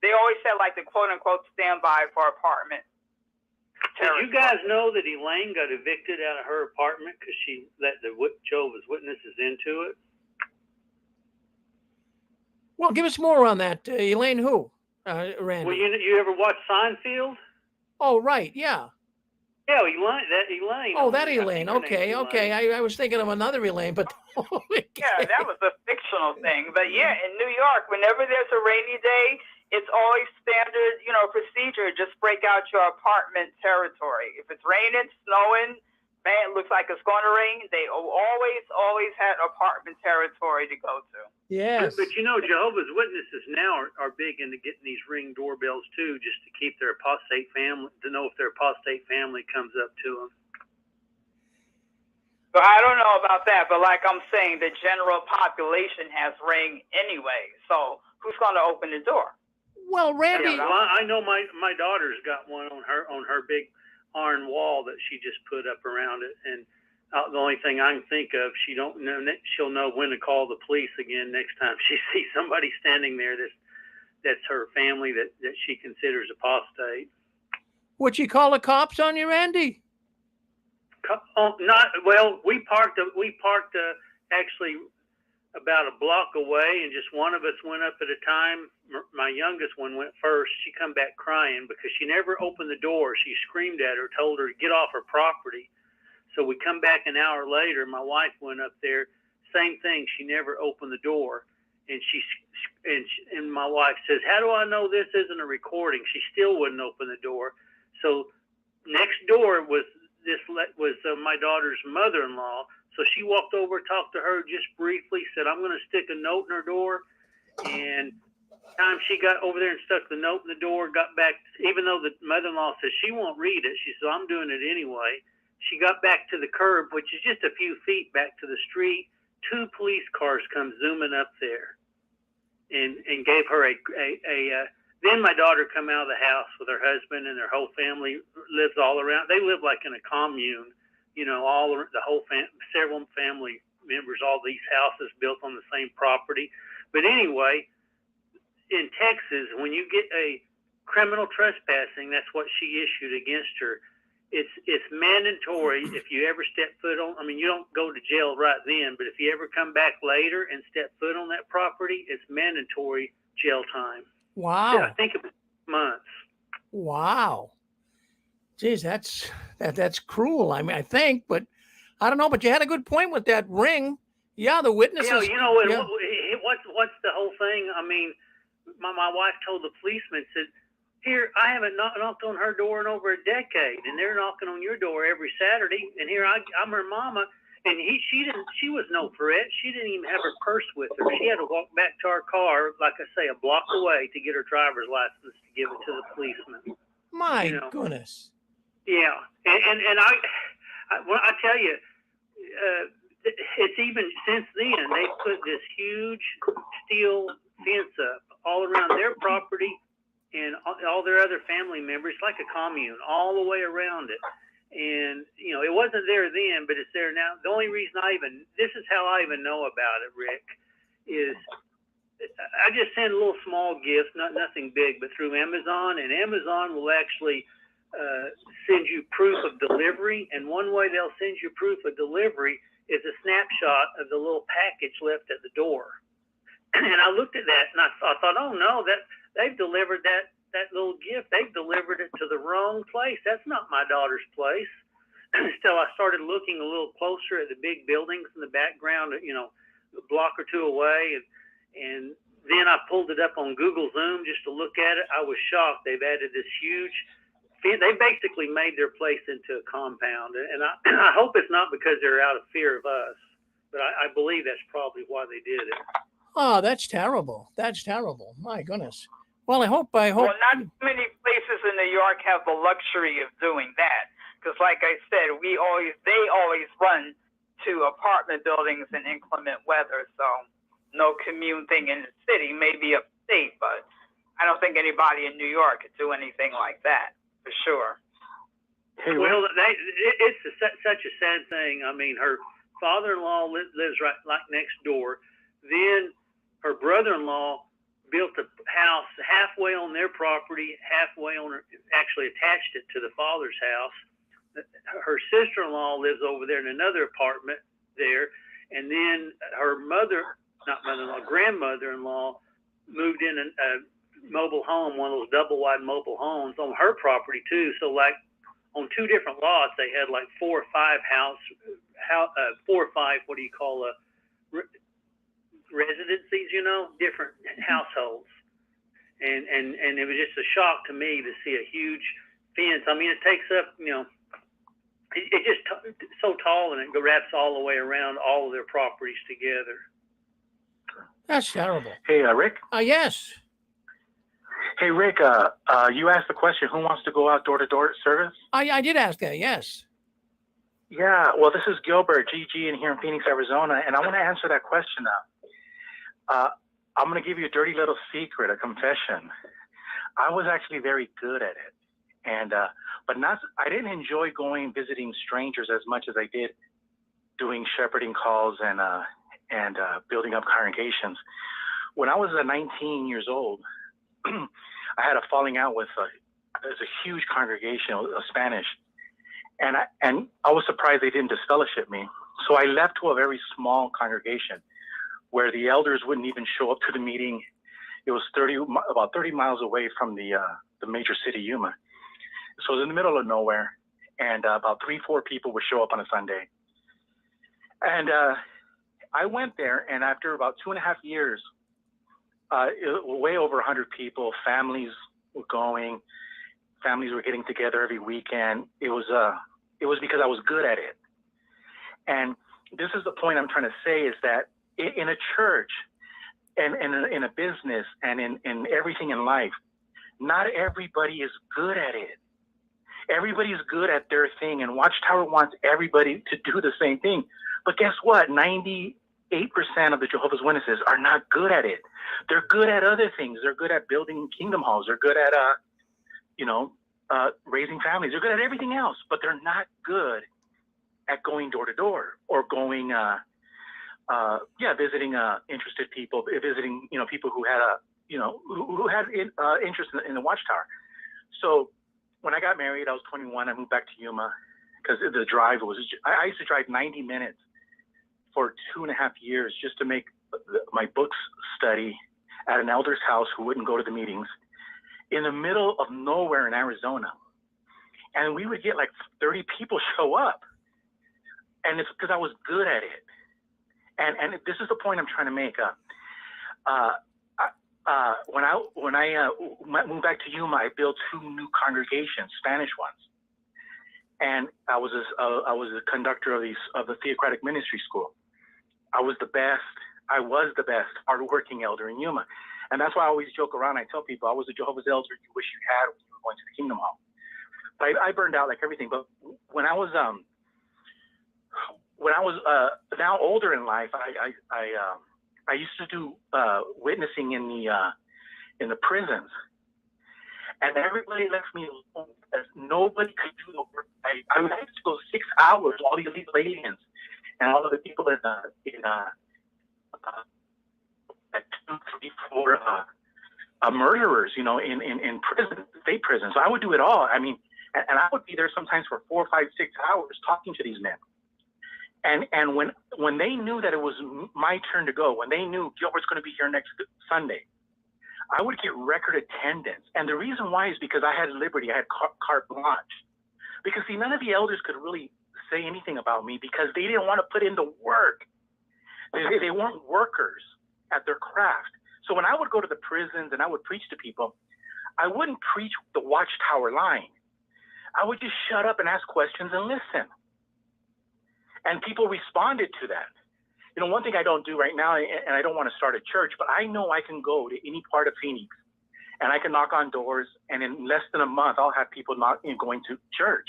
They always said like the quote-unquote standby for apartment. Did you guys know that Elaine got evicted out of her apartment because she let the Jehovah's Witnesses into it? Well, give us more on that. Elaine who? Randy? Well, you ever watch Seinfeld? Oh, right, yeah. Yeah, Elaine. Oh, that Elaine. Okay. I was thinking of another Elaine, but yeah, that was a fictional thing. But yeah, in New York, whenever there's a rainy day, it's always standard, procedure. Just break out your apartment territory. If it's raining, snowing, man, it looks like it's going to rain. They always had apartment territory to go to. Yes. But Jehovah's Witnesses now are big into getting these Ring doorbells too, just to keep their apostate family, to know if their apostate family comes up to them. So I don't know about that, but like I'm saying, the general population has Ring anyway. So who's going to open the door? Well, Randy, yeah, I know my daughter's got one on her big iron wall that she just put up around it, and the only thing I can think of, she'll know when to call the police again next time she sees somebody standing there that's her family that she considers apostate. Would you call the cops on you, Randy? We parked actually about a block away, and just one of us went up at a time. My youngest one went first. She come back crying because she never opened the door. She screamed at her, told her to get off her property. So we come back an hour later. My wife went up there. Same thing. She never opened the door, and and my wife says, "How do I know this isn't a recording?" She still wouldn't open the door. So next door was my daughter's mother-in-law. So she walked over, talked to her just briefly, said, "I'm going to stick a note in her door." And time she got over there and stuck the note in the door, got back, even though the mother-in-law says she won't read it, she said, "I'm doing it anyway." She got back to the curb, which is just a few feet back to the street. 2 police cars come zooming up there and gave her then my daughter come out of the house with her husband, and their whole family lives all around. They live like in a commune, several family members, all these houses built on the same property. But anyway, in Texas, when you get a criminal trespassing, that's what she issued against her. It's mandatory if you ever step foot on. You don't go to jail right then, but if you ever come back later and step foot on that property, it's mandatory jail time. Wow. Yeah, I think it was months. Wow. Geez, that's cruel. I think, but I don't know. But you had a good point with that Ring. Yeah, the witnesses. What what's the whole thing? I mean, my wife told the policeman, said, here, I haven't knocked on her door in over a decade, and they're knocking on your door every Saturday, and here I'm her mama, and she was no threat. She didn't even have her purse with her. She had to walk back to our car, like I say, a block away to get her driver's license to give it to the policeman. My goodness. Yeah, and I tell you, it's even since then they put this huge steel fence up all around their property and all their other family members, like a commune, all the way around it. And it wasn't there then, but it's there now. The only reason this is how I even know about it, Rick, is I just send little small gifts, nothing big, but through Amazon, and Amazon will actually send you proof of delivery. And one way they'll send you proof of delivery is a snapshot of the little package left at the door. And I looked at that and I thought, oh no, that they've delivered that little gift. They've delivered it to the wrong place. That's not my daughter's place. Still, I started looking a little closer at the big buildings in the background, a block or two away. And then I pulled it up on Google Zoom just to look at it. I was shocked. They've added this huge, they basically made their place into a compound. And I hope it's not because they're out of fear of us, but I believe that's probably why they did it. Oh, that's terrible. That's terrible. My goodness. Well, I hope. Well, not many places in New York have the luxury of doing that. Because like I said, they always run to apartment buildings in inclement weather. So no commune thing in the city, maybe upstate, but I don't think anybody in New York could do anything like that, for sure. Well, it's such a sad thing. I mean, her father-in-law lives right like next door. Then her brother-in-law built a house halfway on their property, halfway actually attached it to the father's house. Her sister-in-law lives over there in another apartment there. And then her grandmother-in-law moved in a mobile home, one of those double-wide mobile homes on her property too. So like on two different lots, they had like four or five residencies, different households. And it was just a shock to me to see a huge fence. I mean, it takes up, it's just so tall, and it wraps all the way around all of their properties together. That's terrible. Hey, Rick? Yes. Hey, Rick, you asked the question, who wants to go out door-to-door service? I did ask that, yes. Yeah, well, this is Gilbert, GG, in here in Phoenix, Arizona, and I want to answer that question now. I'm going to give you a dirty little secret, a confession. I was actually very good at it, and I didn't enjoy visiting strangers as much as I did doing shepherding calls and building up congregations. When I was 19 years old, I had a falling out with a huge congregation, a Spanish, and I was surprised they didn't disfellowship me. So I left to a very small congregation where the elders wouldn't even show up to the meeting. It was about 30 miles away from the major city, Yuma. So it was in the middle of nowhere, and about 3-4 people would show up on a Sunday. And I went there, and after about 2.5 years, way over 100 people, families were going, families were getting together every weekend. It was because I was good at it. And this is the point I'm trying to say, is that in a church and in a business and in everything in life, not everybody is good at it. Everybody's good at their thing, and Watchtower wants everybody to do the same thing. But guess what? 98% of the Jehovah's Witnesses are not good at it. They're good at other things. They're good at building kingdom halls. They're good at, raising families. They're good at everything else, but they're not good at going door to door or going, visiting interested people, visiting, people who had who had interest in the Watchtower. So when I got married, I was 21. I moved back to Yuma because the drive was, I used to drive 90 minutes for 2.5 years just to make my books study at an elder's house who wouldn't go to the meetings in the middle of nowhere in Arizona. And we would get like 30 people show up. And it's because I was good at it. And this is the point I'm trying to make. when I moved back to Yuma, I built 2 new congregations, Spanish ones, and I was a conductor of the theocratic ministry school. I was the best hardworking elder in Yuma, and that's why I always joke around. I tell people I was a Jehovah's elder you wish you had when you were going to the Kingdom Hall. But I burned out like everything. But when I was now older in life, I used to do witnessing in the prisons, and everybody left me alone because nobody could do the work. I had to go 6 hours, all the illegal aliens and all of the people at 2, 3, 4 murderers, in prison, state prison. So I would do it all. I mean, and I would be there sometimes for 4, 5, 6 hours talking to these men. And when they knew that it was my turn to go, when they knew Gilbert's going to be here next Sunday, I would get record attendance. And the reason why is because I had liberty. I had carte blanche. Because, see, none of the elders could really say anything about me because they didn't want to put in the work. They weren't workers at their craft. So when I would go to the prisons and I would preach to people, I wouldn't preach the Watchtower line. I would just shut up and ask questions and listen. And people responded to that. One thing I don't do right now, and I don't want to start a church, but I know I can go to any part of Phoenix and I can knock on doors, and in less than a month, I'll have people going to church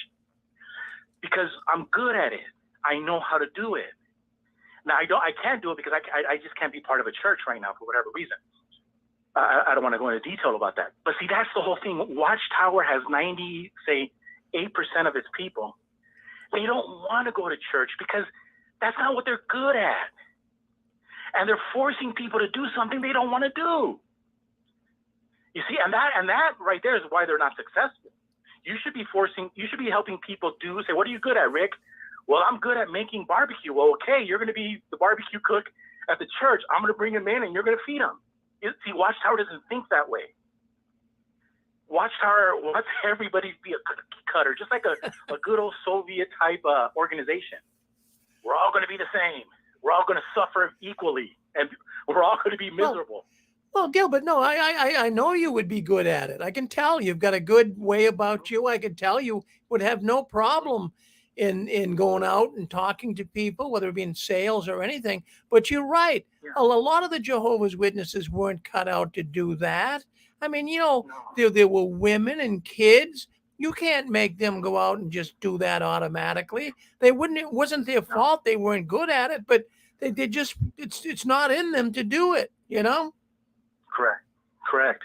because I'm good at it. I know how to do it. Now, I can't do it because I just can't be part of a church right now for whatever reason. I don't want to go into detail about that. But see, that's the whole thing. Watchtower has 8% of its people. They don't want to go to church because that's not what they're good at. And they're forcing people to do something they don't want to do. You see, and that right there is why they're not successful. You should be helping people say, what are you good at, Rick? Well, I'm good at making barbecue. Well, okay, you're going to be the barbecue cook at the church. I'm going to bring him in and you're going to feed him. See, Watchtower doesn't think that way. Watchtower wants everybody to be a cookie cutter, just like a good old Soviet type organization. We're all going to be the same. We're all going to suffer equally, and we're all going to be miserable. Well, Gilbert, no, I know you would be good at it. I can tell you've got a good way about you. I can tell you would have no problem in going out and talking to people, whether it be in sales or anything. But you're right. Yeah. A lot of the Jehovah's Witnesses weren't cut out to do that. I mean, there were women and kids. You can't make them go out and just do that automatically. They wouldn't. It wasn't their fault. They weren't good at it, but they just, it's not in them to do it, Correct.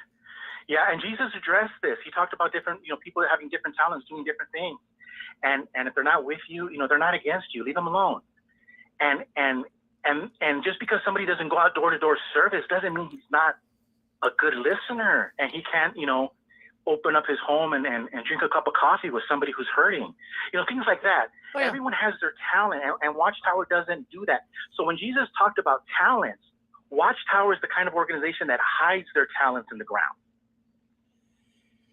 Yeah, and Jesus addressed this. He talked about different, people having different talents, doing different things. And if they're not with you, they're not against you. Leave them alone. And just because somebody doesn't go out door-to-door service doesn't mean he's not a good listener and he can't, open up his home and drink a cup of coffee with somebody who's hurting. Things like that. Oh, yeah. Everyone has their talent, and Watchtower doesn't do that. So when Jesus talked about talents, Watchtower is the kind of organization that hides their talents in the ground.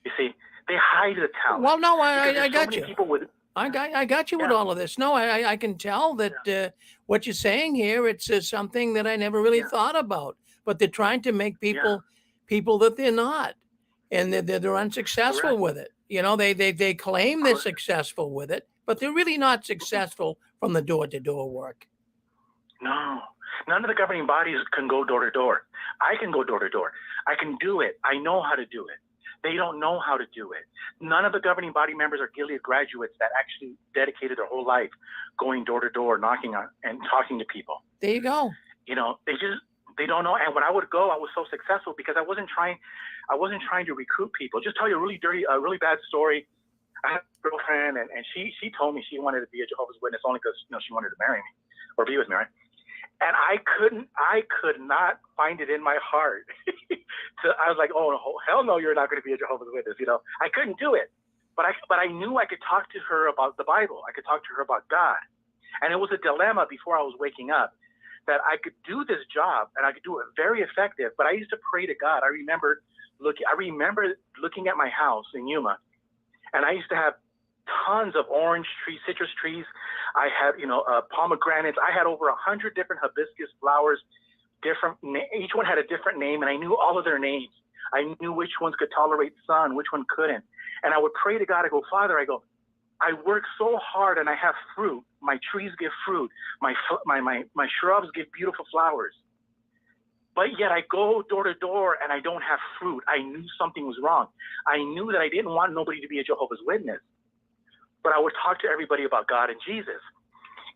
You see, they hide the talent. Well, no, I got you. I got you with all of this. No, I can tell that what you're saying here, it's something that I never really thought about. But they're trying to make people that they're not, and they're unsuccessful with it. They claim they're successful with it, but they're really not successful from the door-to-door work. No. None of the governing bodies can go door to door. I can go door to door. I can do it. I know how to do it. They don't know how to do it. None of the governing body members are Gilead graduates that actually dedicated their whole life going door to door, knocking on and talking to people. There you go. They don't know. And when I would go, I was so successful because I wasn't trying to recruit people. Just tell you a really bad story. I had a girlfriend and she told me she wanted to be a Jehovah's Witness only because she wanted to marry me or be with me, right? And I could not find it in my heart. I was like, oh, hell no, you're not going to be a Jehovah's Witness. I couldn't do it. But I knew I could talk to her about the Bible. I could talk to her about God. And it was a dilemma before I was waking up that I could do this job and I could do it very effective. But I used to pray to God. I remember looking at my house in Yuma, and I used to have tons of orange trees, citrus trees. I had, pomegranates. I had over 100 different hibiscus flowers each one had a different name, and I knew all of their names. I knew which ones could tolerate sun, which one couldn't. And I would pray to God. I go, Father, I work so hard and I have fruit. My trees give fruit. My shrubs give beautiful flowers. But yet I go door to door and I don't have fruit. I knew something was wrong. I knew that I didn't want nobody to be a Jehovah's Witness. But I would talk to everybody about God and Jesus.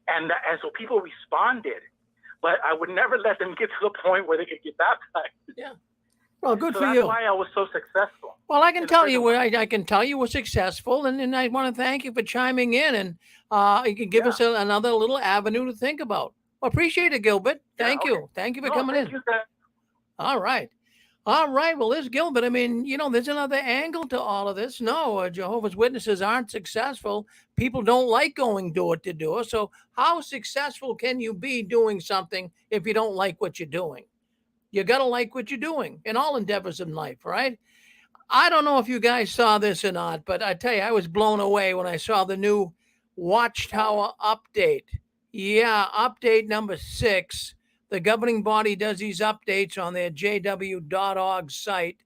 And so people responded. But I would never let them get to the point where they could get baptized. Yeah. Well, good So for that's you. why I was so successful. Well, I can tell you, I can tell you were successful, and I want to thank you for chiming in, and you can give us another little avenue to think about. Well, appreciate it, Gilbert. Thank you for coming in. All right. Well, there's Gilbert. I mean, there's another angle to all of this. No, Jehovah's Witnesses aren't successful. People don't like going door to door. So how successful can you be doing something if you don't like what you're doing? You got to like what you're doing in all endeavors in life, right? I don't know if you guys saw this or not, but I tell you, I was blown away when I saw the new Watchtower update. Yeah, update number 6. The governing body does these updates on their JW.org site.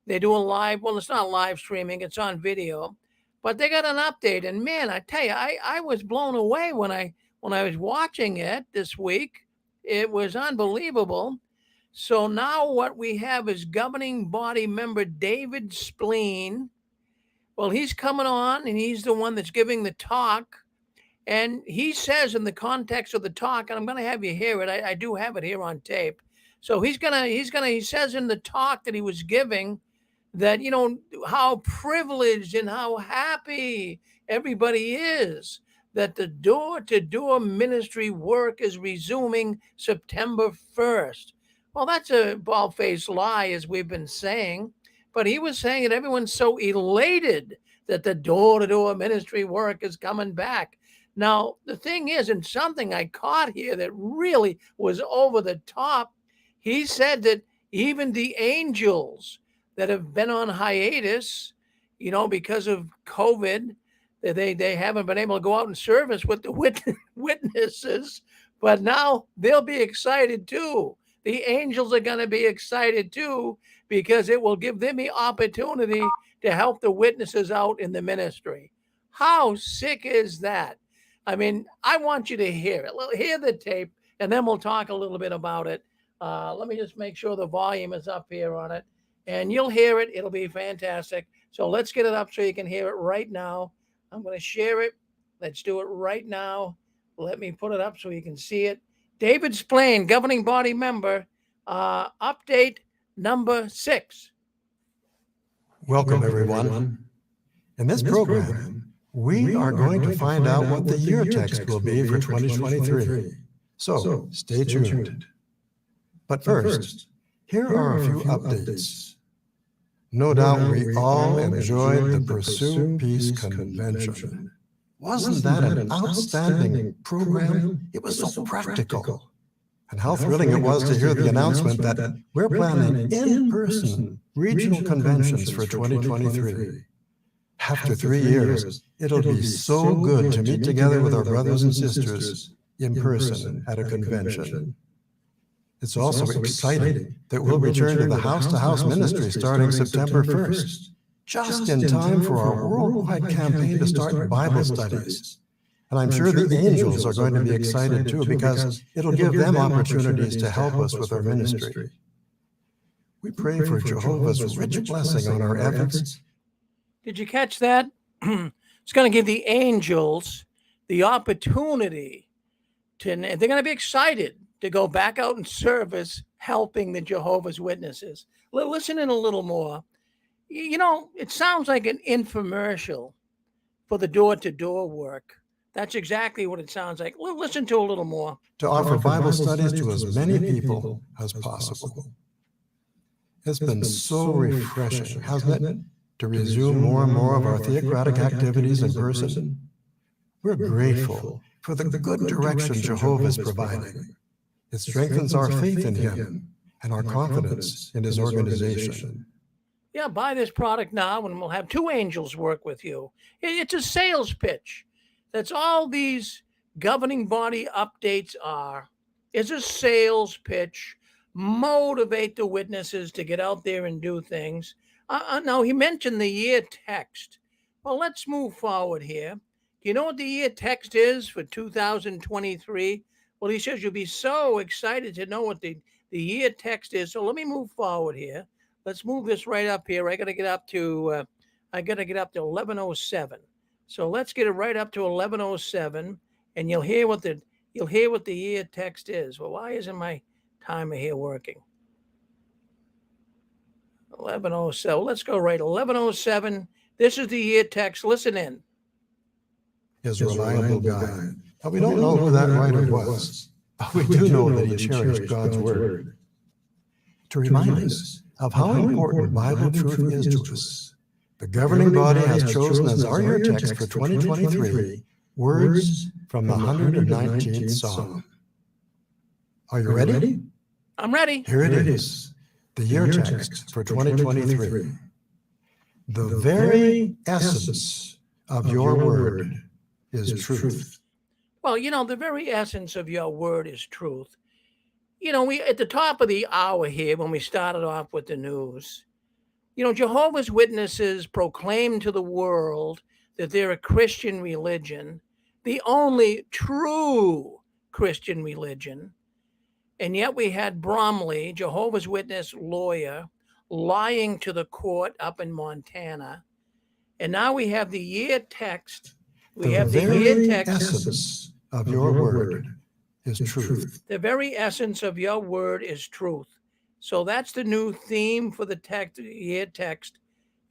They do a live, well, it's not live streaming, it's on video, but they got an update. And man, I tell you, I was blown away when I was watching it this week. It was unbelievable. So now what we have is governing body member David Spleen. Well, he's coming on and he's the one that's giving the talk. And he says in the context of the talk, and I'm going to have you hear it. I do have it here on tape. So he says in the talk that he was giving that, how privileged and how happy everybody is that the door-to-door ministry work is resuming September 1st. Well, that's a bald-faced lie, as we've been saying. But he was saying that everyone's so elated that the door-to-door ministry work is coming back. Now, the thing is, and something I caught here that really was over the top, he said that even the angels that have been on hiatus, because of COVID, that they haven't been able to go out and service with the witnesses, but now they'll be excited too. The angels are going to be excited too, because it will give them the opportunity to help the witnesses out in the ministry. How sick is that? I mean, I want you to hear it. Hear the tape, and then we'll talk a little bit about it. Let me just make sure the volume is up here on it, and you'll hear it. It'll be fantastic. So let's get it up so you can hear it right now. I'm going to share it. Let's do it right now. Let me put it up so you can see it. David Spleen, governing body member, update number 6. Welcome, everyone. In this program, we are going to find out what the year text will be for 2023. So stay tuned. But first, here are a few updates. No doubt we all enjoyed the Pursue Peace Convention. Wasn't that an outstanding program? It was so practical. And how thrilling it was to hear the announcement that we're planning in-person regional conventions for 2023. After 3 years, it'll be so good to meet together with our brothers and sisters in person at a convention. It's also exciting that we'll return to the house-to-house ministry starting September 1st, just in time for our worldwide campaign to start Bible studies. And I'm sure the angels are going to be excited too, because it'll give them opportunities to help us with our ministry. We pray for Jehovah's rich blessing on our efforts. Did you catch that? It's going to give the angels the opportunity they're going to be excited to go back out and service, helping the Jehovah's Witnesses. Listen in a little more. It sounds like an infomercial for the door-to-door work. That's exactly what it sounds like. Listen to a little more. To offer Bible studies to as many people as possible. It's been so refreshing, hasn't it, to resume more and more of our theocratic activities in person? We're grateful for the good direction Jehovah is providing. It strengthens our faith in him and our confidence in his organization. Yeah, buy this product now and we'll have 2 angels work with you. It's a sales pitch. That's all these governing body updates are. It's a sales pitch motivate the witnesses to get out there and do things. Now, he mentioned the year text. Well, let's move forward here. Do you know what the year text is for 2023? Well, he says you'll be so excited to know what the year text is. So let me move forward here. Let's move this right up here. I got to get up to 1107. So let's get it right up to 1107, and you'll hear what the year text is. Well, why isn't my timer here working? 1107. Let's go right 1107. This is the year text. Listen in. His reliable guide. Now, we don't know who that writer was, but we do know that he cherished God's word to remind us of how important Bible truth is to us. The governing body has chosen as our year text for 2023 words from the 119th Psalm. Are you ready? I'm ready. Here it is, the year text for 2023. The very essence of your word is truth. Well, the very essence of your word is truth. We at the top of the hour here, when we started off with the news, Jehovah's Witnesses proclaim to the world that they're a Christian religion, the only true Christian religion. And yet we had Brumley, Jehovah's Witness lawyer, lying to the court up in Montana. And now we have the year text. We have the year text. Essence of your word is truth. The very essence of your word is truth. So that's the new theme for the year text.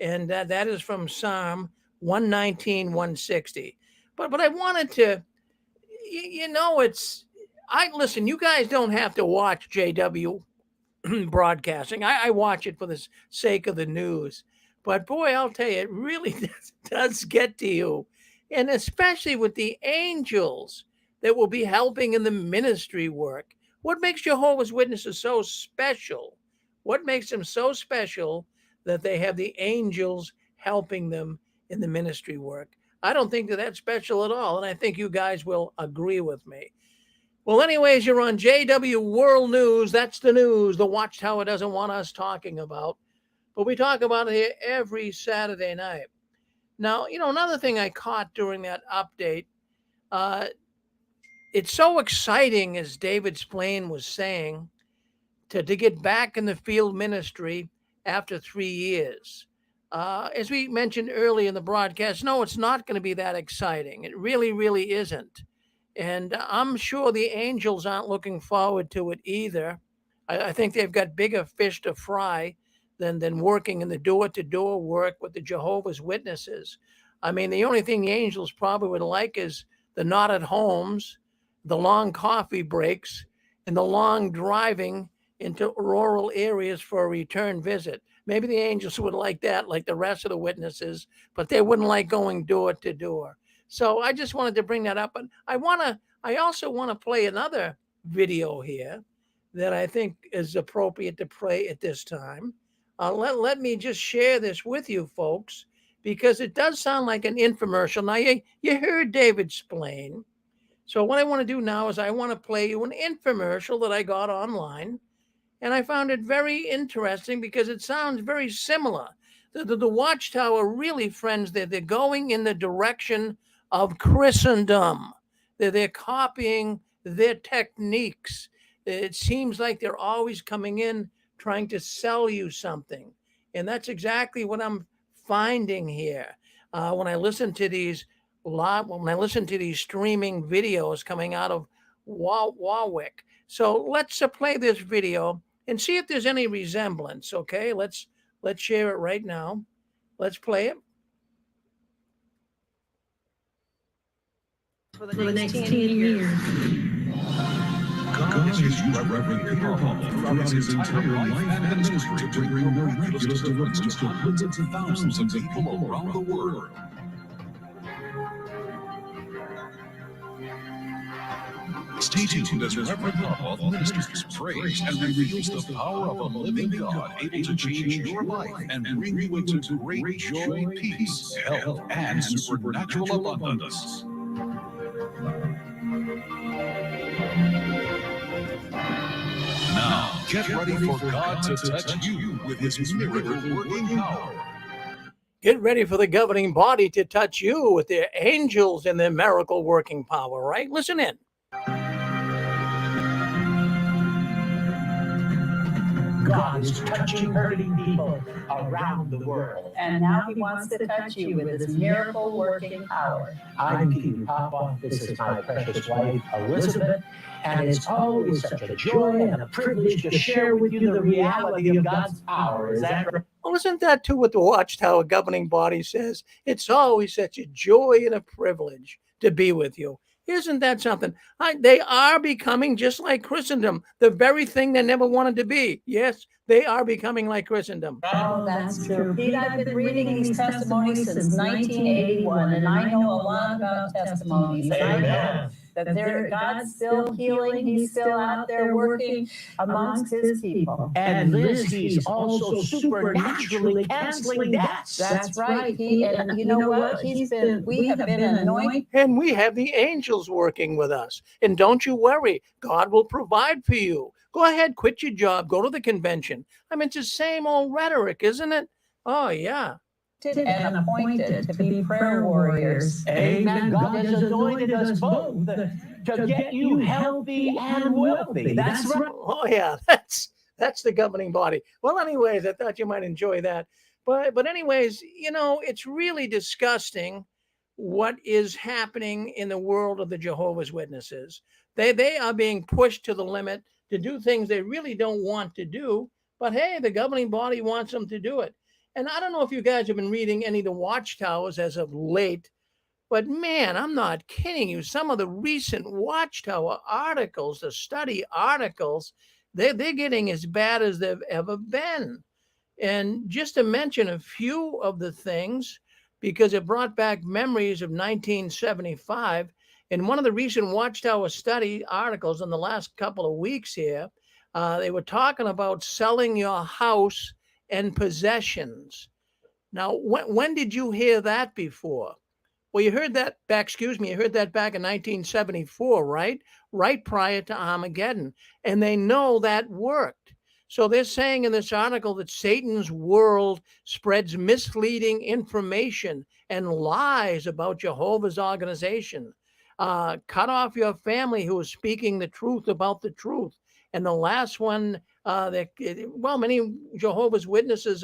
And that is from Psalm 119, 160. But I wanted to, listen, you guys don't have to watch JW broadcasting. I watch it for the sake of the news. But boy, I'll tell you, it really does get to you. And especially with the angels that will be helping in the ministry work. What makes Jehovah's Witnesses so special? What makes them so special that they have the angels helping them in the ministry work? I don't think that's special at all. And I think you guys will agree with me. Well, anyways, you're on JW World News. That's the news the Watchtower doesn't want us talking about. But we talk about it here every Saturday night. Now, another thing I caught during that update, it's so exciting, as David Splain was saying, to get back in the field ministry after 3 years. As we mentioned earlier in the broadcast, no, it's not going to be that exciting. It really, really isn't. And I'm sure the angels aren't looking forward to it either. I think they've got bigger fish to fry than working in the door-to-door work with the Jehovah's Witnesses. I mean, the only thing the angels probably would like is the not at homes, the long coffee breaks, and the long driving into rural areas for a return visit. Maybe the angels would like that, like the rest of the witnesses, but they wouldn't like going door to door. So I just wanted to bring that up. But I also want to play another video here that I think is appropriate to play at this time. Let me just share this with you folks, because it does sound like an infomercial. Now, you heard David Splain. So what I want to do now is I want to play you an infomercial that I got online. And I found it very interesting because it sounds very similar. The Watchtower, really, friends, they're going in the direction of Christendom. They're copying their techniques. It seems like they're always coming in trying to sell you something. And that's exactly what I'm finding here. When I listen to these streaming videos coming out of Warwick. So let's play this video and see if there's any resemblance. Okay, let's share it right now. Let's play it. For the next 10 years. God has used Reverend Fearon throughout his entire life and ministry to bring miraculous deliverance to hundreds of thousands of people around the world. Stay tuned as Reverend Fearon ministers, prays, and reveals the power of a living God able to change your life and bring you into great joy, peace, health, and supernatural abundance. Now, Get ready for God to touch you with his miracle-working power. Get ready for the governing body to touch you with their angels and their miracle working power, right? Listen in. God is touching hurting people around the world. And now he wants to touch you with his miracle working power. I'm Peter Papa. This is my precious wife, Elizabeth. And it's always such a joy and a privilege to share with you the reality of God's power. Is that right? Well, isn't that too what the Watchtower governing body says? It's always such a joy and a privilege to be with you. Isn't that something? They are becoming just like Christendom, the very thing they never wanted to be. Yes, they are becoming like Christendom. Oh, that's true. Pete, I've been reading these testimonies since 1981, and I know a lot about testimonies. And I know that God's still healing. He's still out there working amongst his people. And Liz, he's also supernaturally canceling debts. That's right. And you know what? We have been anointed. And we have the angels working with us. And don't you worry, God will provide for you. Go ahead, quit your job, go to the convention. I mean, it's the same old rhetoric, isn't it? Oh, yeah. And appointed to be prayer warriors. Amen. God has anointed us both to get you healthy and wealthy. That's right. Oh, yeah, that's the governing body. Well, anyways, I thought you might enjoy that. But anyways, it's really disgusting what is happening in the world of the Jehovah's Witnesses. They are being pushed to the limit to do things they really don't want to do. But hey, the governing body wants them to do it. And I don't know if you guys have been reading any of the Watchtowers as of late, but man, I'm not kidding you. Some of the recent Watchtower articles, the study articles, they're getting as bad as they've ever been. And just to mention a few of the things, because it brought back memories of 1975, in one of the recent Watchtower study articles in the last couple of weeks here, they were talking about selling your house and possessions. Now, when did you hear that before? Well, you heard that back in 1974, right? Right prior to Armageddon. And they know that worked. So they're saying in this article that Satan's world spreads misleading information and lies about Jehovah's organization. Cut off your family who is speaking the truth about the truth. And the last one, many Jehovah's Witnesses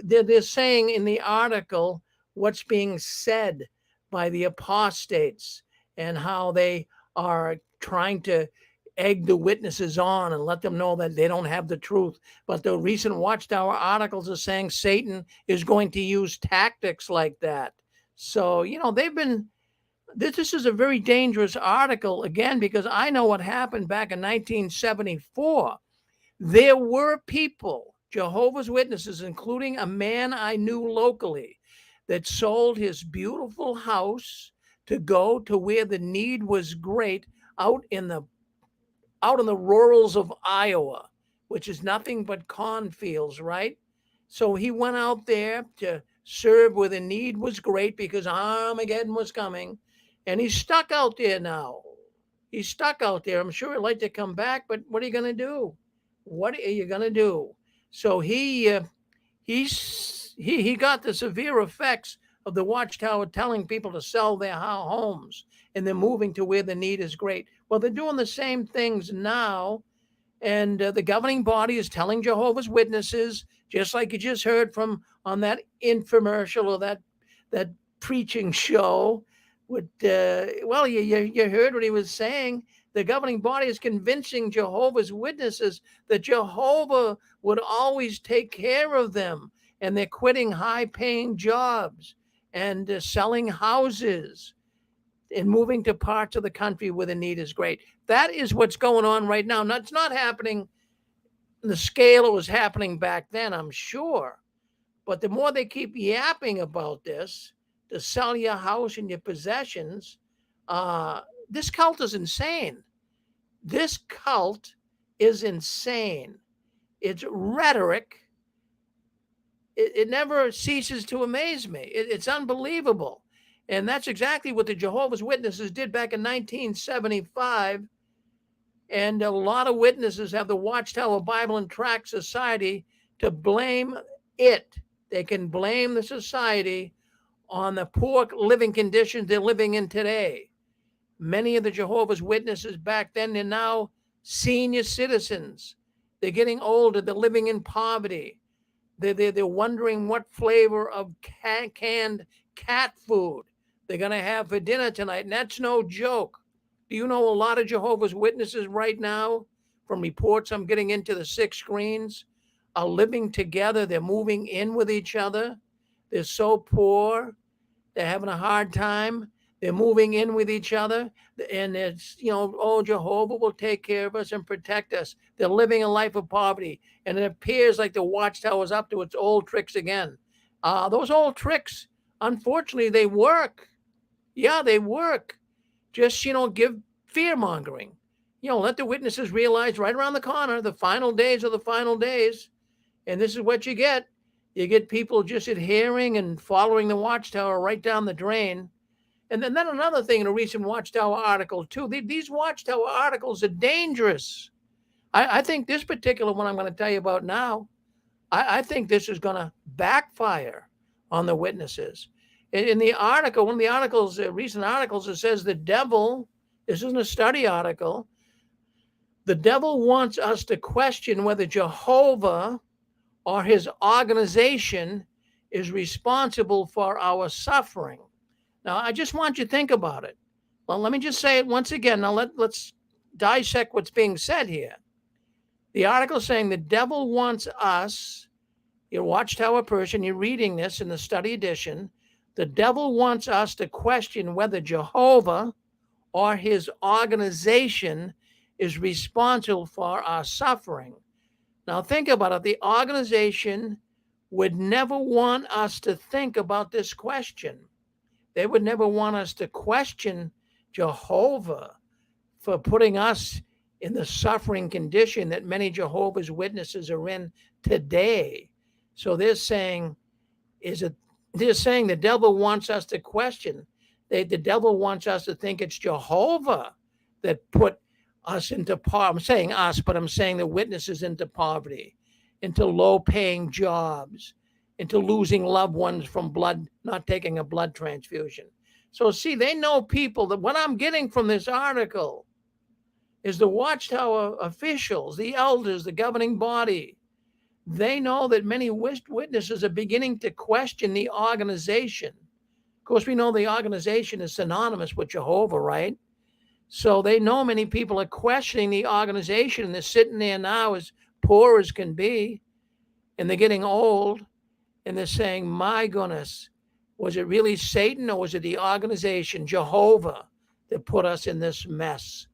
they're saying in the article what's being said by the apostates and how they are trying to egg the witnesses on and let them know that they don't have the truth. But the recent Watchtower articles are saying Satan is going to use tactics like that. So, this is a very dangerous article, again, because I know what happened back in 1974. There were people, Jehovah's Witnesses, including a man I knew locally, that sold his beautiful house to go to where the need was great out in the rurals of Iowa, which is nothing but cornfields, right? So he went out there to serve where the need was great because Armageddon was coming. And he's stuck out there now. He's stuck out there. I'm sure he'd like to come back, but what are you going to do? What are you going to do? So he got the severe effects of the Watchtower telling people to sell their homes, and they're moving to where the need is great. Well, they're doing the same things now, and the governing body is telling Jehovah's Witnesses, just like you just heard from on that infomercial or that preaching show. You heard what he was saying. The governing body is convincing Jehovah's Witnesses that Jehovah would always take care of them, and they're quitting high-paying jobs and selling houses and moving to parts of the country where the need is great. That is what's going on right now. Now, it's not happening on the scale it was happening back then, I'm sure. But the more they keep yapping about this, to sell your house and your possessions, this cult is insane. This cult is insane. It's rhetoric. It never ceases to amaze me. It's unbelievable. And that's exactly what the Jehovah's Witnesses did back in 1975. And a lot of witnesses have the Watchtower Bible and Tract Society to blame it. They can blame the society on the poor living conditions they're living in today. Many of the Jehovah's Witnesses back then, they're now senior citizens. They're getting older. They're living in poverty. They're wondering what flavor of canned cat food they're going to have for dinner tonight. And that's no joke. Do you know a lot of Jehovah's Witnesses right now, from reports I'm getting into the 6 screens, are living together. They're moving in with each other. They're so poor. They're having a hard time. They're moving in with each other. And it's, oh, Jehovah will take care of us and protect us. They're living a life of poverty. And it appears like the Watchtower is up to its old tricks again. Those old tricks, unfortunately, they work. Yeah, they work. Just, give fear mongering. Let the witnesses realize right around the corner, the final days are the final days. And this is what you get. You get people just adhering and following the Watchtower right down the drain. And then another thing in a recent Watchtower article, too, these Watchtower articles are dangerous. I think this particular one I'm going to tell you about now, I think this is going to backfire on the witnesses. In the article, one of the articles, recent articles, it says the devil, this isn't a study article, the devil wants us to question whether Jehovah or his organization is responsible for our suffering. Now, I just want you to think about it. Well, let me just say it once again. Now, let's dissect what's being said here. The article is saying the devil wants us, you're a Watchtower person, you're reading this in the study edition, the devil wants us to question whether Jehovah or his organization is responsible for our suffering. Now, think about it. The organization would never want us to think about this question. They would never want us to question Jehovah for putting us in the suffering condition that many Jehovah's Witnesses are in today. So they're saying, they're saying the devil wants us to question. The devil wants us to think it's Jehovah that put us into poverty. I'm saying us, but I'm saying the witnesses into poverty, into low-paying jobs, into losing loved ones from blood, not taking a blood transfusion. So see, they know people that what I'm getting from this article is the Watchtower officials, the elders, the governing body. They know that many witnesses are beginning to question the organization. Of course, we know the organization is synonymous with Jehovah, right? So they know many people are questioning the organization, and they're sitting there now as poor as can be, and they're getting old, and they're saying, my goodness, was it really Satan or was it the organization, Jehovah, that put us in this mess?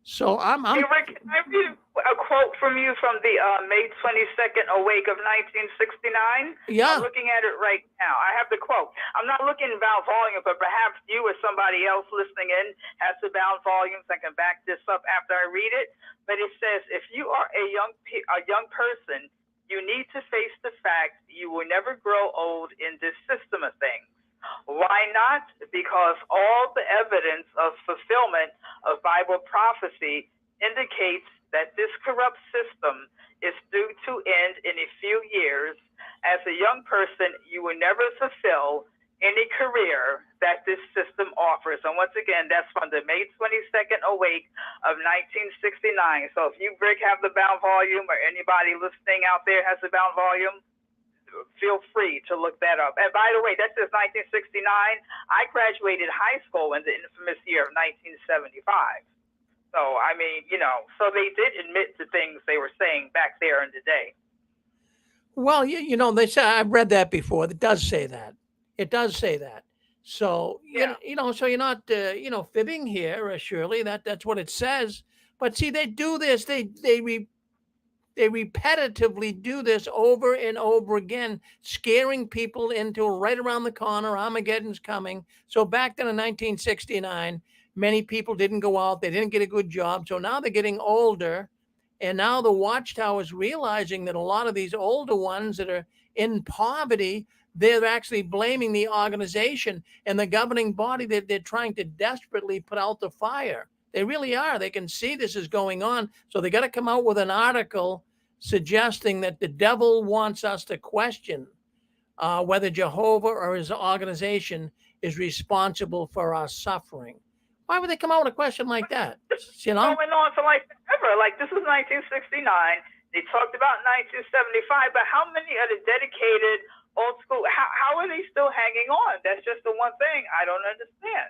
So Hey, Rick, can I read a quote from you from the May 22nd Awake of 1969? Yeah. I'm looking at it right now. I have the quote. I'm not looking about volume, but perhaps you or somebody else listening in has the bound volumes and can back this up after I read it. But it says, if you are a young person, you need to face the fact you will never grow old in this system of things. Why not? Because all the evidence of fulfillment of Bible prophecy indicates that this corrupt system is due to end in a few years. As a young person, you will never fulfill any career that this system offers. And once again, that's from the May 22nd Awake of 1969. So if you, Rick, have the bound volume, or anybody listening out there has the bound volume, feel free to look that up. And by the way, that says 1969. I graduated high school in the infamous year of 1975. So, I mean, so they did admit to things they were saying back there in the day. Well, they say, I've read that before. It does say that. It does say that. So, Yeah. So you're not, fibbing here, Shirley. That's what it says. But see, they do this. They repetitively do this over and over again, scaring people into right around the corner, Armageddon's coming. So back then in 1969, many people didn't go out. They didn't get a good job. So now they're getting older. And now the Watchtower is realizing that a lot of these older ones that are in poverty, they're actually blaming the organization and the governing body that they're trying to desperately put out the fire. They really are. They can see this is going on. So they got to come out with an article suggesting that the devil wants us to question whether Jehovah or his organization is responsible for our suffering. Why would they come out with a question like that? You know? Going on for like forever. Like this was 1969. They talked about 1975, but how many are the dedicated old school? How are they still hanging on? That's just the one thing I don't understand.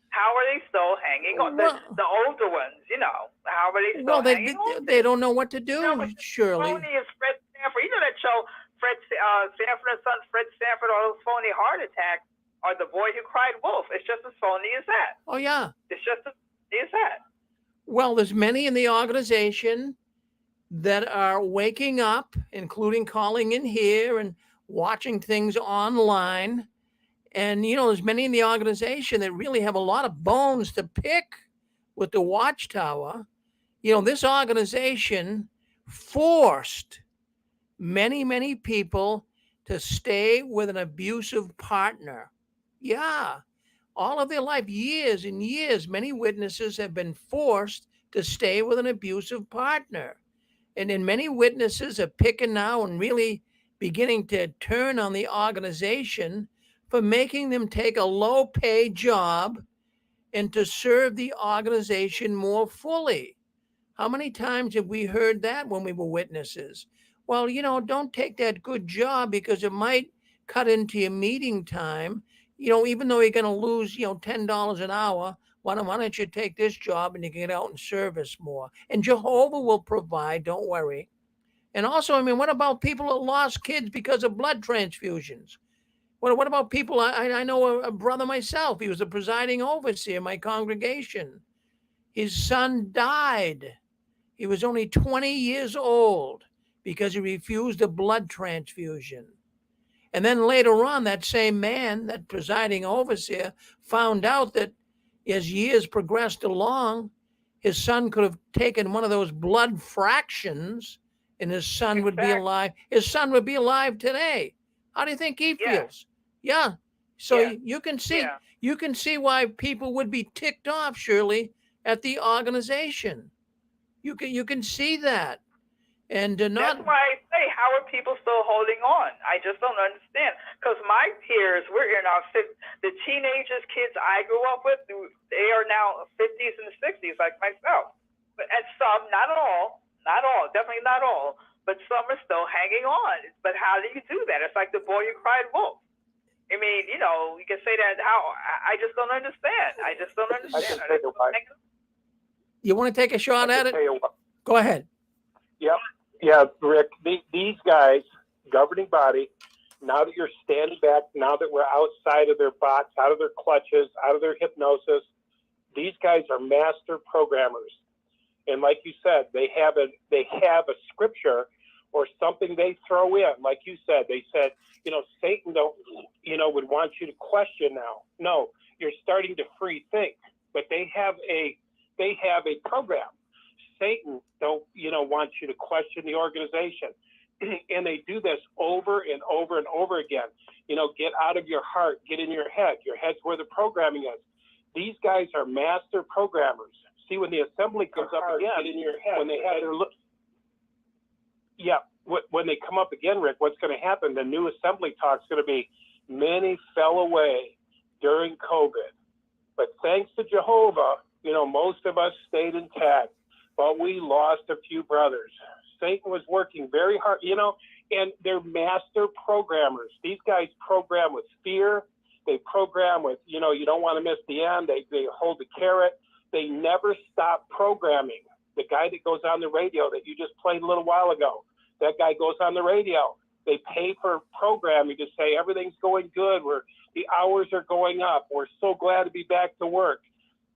How are they still hanging on? The older ones, you know, how are they still hanging on? They don't know what to do, Shirley. Phony is Fred Sanford. You know that show, Sanford and Son, Fred Sanford, all those phony heart attacks are the boy who cried wolf. It's just as phony as that. Oh, yeah. It's just as phony as that. Well, there's many in the organization that are waking up, including calling in here and watching things online. And, you know, there's many in the organization that really have a lot of bones to pick with the Watchtower. You know, this organization forced many, many people to stay with an abusive partner. Yeah. All of their life, years and years, many witnesses have been forced to stay with an abusive partner. And then many witnesses are picking now and really beginning to turn on the organization for making them take a low-paid job and to serve the organization more fully. How many times have we heard that when we were witnesses? Well, you know, don't take that good job because it might cut into your meeting time. You know, even though you're going to lose, you know, $10 an hour, why don't you take this job and you can get out and service more? And Jehovah will provide, don't worry. And also, I mean, what about people that lost kids because of blood transfusions? What about people? I know a brother myself. He was a presiding overseer in my congregation. His son died. He was only 20 years old because he refused a blood transfusion. And then later on, that same man, that presiding overseer, found out that as years progressed along, his son could have taken one of those blood fractions and his son would be alive. His son would be alive today. How do you think he feels? Yeah. So you can see why people would be ticked off, Shirley, at the organization. You can see that. And that's why I say, how are people still holding on? I just don't understand. Because my peers, we're in our the teenagers, kids I grew up with, they are now 50s and 60s, like myself. But and some, not all, definitely not all, but some are still hanging on. But how do you do that? It's like the boy who cried wolf. I mean, you know, you can say that. How? I just don't understand. I just don't understand. You want to take a shot at it? Go ahead. Yep. Yeah, Rick, these guys, governing body, now that you're standing back, now that we're outside of their box, out of their clutches, out of their hypnosis, these guys are master programmers. And like you said, they have a scripture or something they throw in. Like you said, they said, you know, Satan would want you to question now. No, you're starting to free think, but they have a program. Satan don't, want you to question the organization. And they do this over and over and over again. Get out of your heart, get in your head. Your head's where the programming is. These guys are master programmers. See, when the assembly comes up again, get in your head. When they have their when they come up again, Rick, what's going to happen? The new assembly talk's going to be, many fell away during COVID, but thanks to Jehovah, most of us stayed intact. But we lost a few brothers. Satan was working very hard, and they're master programmers. These guys program with fear. They program with, you don't want to miss the end. They hold the carrot. They never stop programming. The guy that goes on the radio that you just played a little while ago, that guy goes on the radio. They pay for programming to say everything's going good. The hours are going up. We're so glad to be back to work.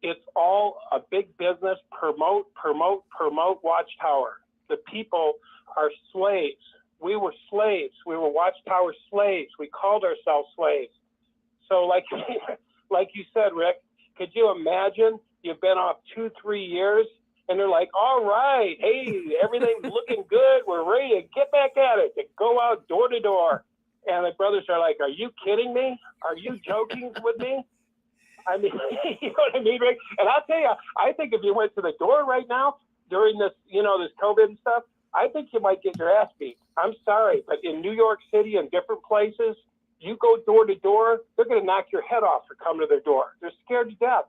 It's all a big business. Promote Watchtower. The people are slaves. We were slaves. We were Watchtower slaves. We called ourselves slaves. So like you said, Rick, could you imagine you've been off 2-3 years and they're like, all right, hey, everything's looking good. We're ready to get back at it, to go out door to door. And the brothers are like, are you kidding me? Are you joking with me? I mean, you know what I mean, Rick? And I'll tell you, I think if you went to the door right now during this, this COVID and stuff, I think you might get your ass beat. I'm sorry, but in New York City and different places, you go door to door, they're going to knock your head off for coming to their door. They're scared to death.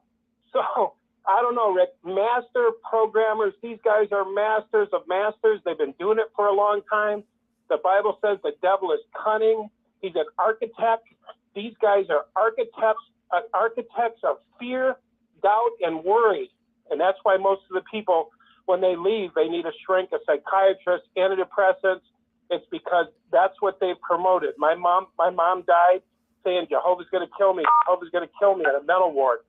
So I don't know, Rick. Master programmers, these guys are masters of masters. They've been doing it for a long time. The Bible says the devil is cunning. He's an architect. These guys are architects of fear, doubt, and worry. And that's why most of the people, when they leave, they need a shrink, a psychiatrist, antidepressants. It's because that's what they've promoted. My mom died saying Jehovah's going to kill me. Jehovah's going to kill me at a mental ward.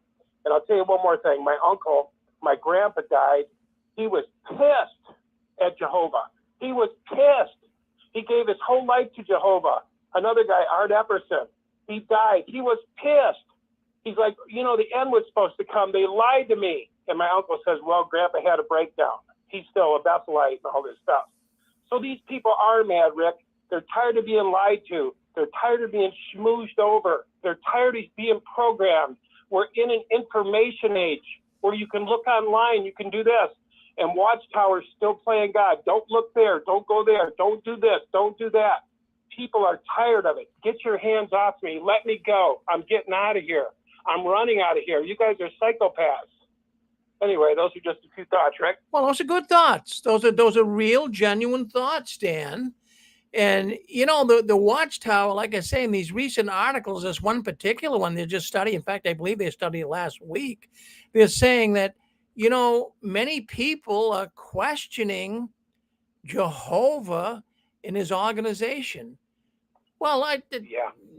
And I'll tell you one more thing. My uncle, my grandpa died. He was pissed at Jehovah. He was pissed. He gave his whole life to Jehovah. Another guy, Art Epperson, he died. He was pissed. He's like, the end was supposed to come. They lied to me. And my uncle says, well, Grandpa had a breakdown. He's still a Bethelite and all this stuff. So these people are mad, Rick. They're tired of being lied to. They're tired of being schmoozed over. They're tired of being programmed. We're in an information age where you can look online, you can do this. And Watchtower's still playing God. Don't look there. Don't go there. Don't do this. Don't do that. People are tired of it. Get your hands off me. Let me go. I'm getting out of here. I'm running out of here. You guys are psychopaths. Anyway, those are just a few thoughts, Rick. Well, those are good thoughts. Those are real, genuine thoughts, Dan. And, the Watchtower, like I say, in these recent articles, there's one particular one they just studied. In fact, I believe they studied it last week. They're saying that, many people are questioning Jehovah in his organization. Well,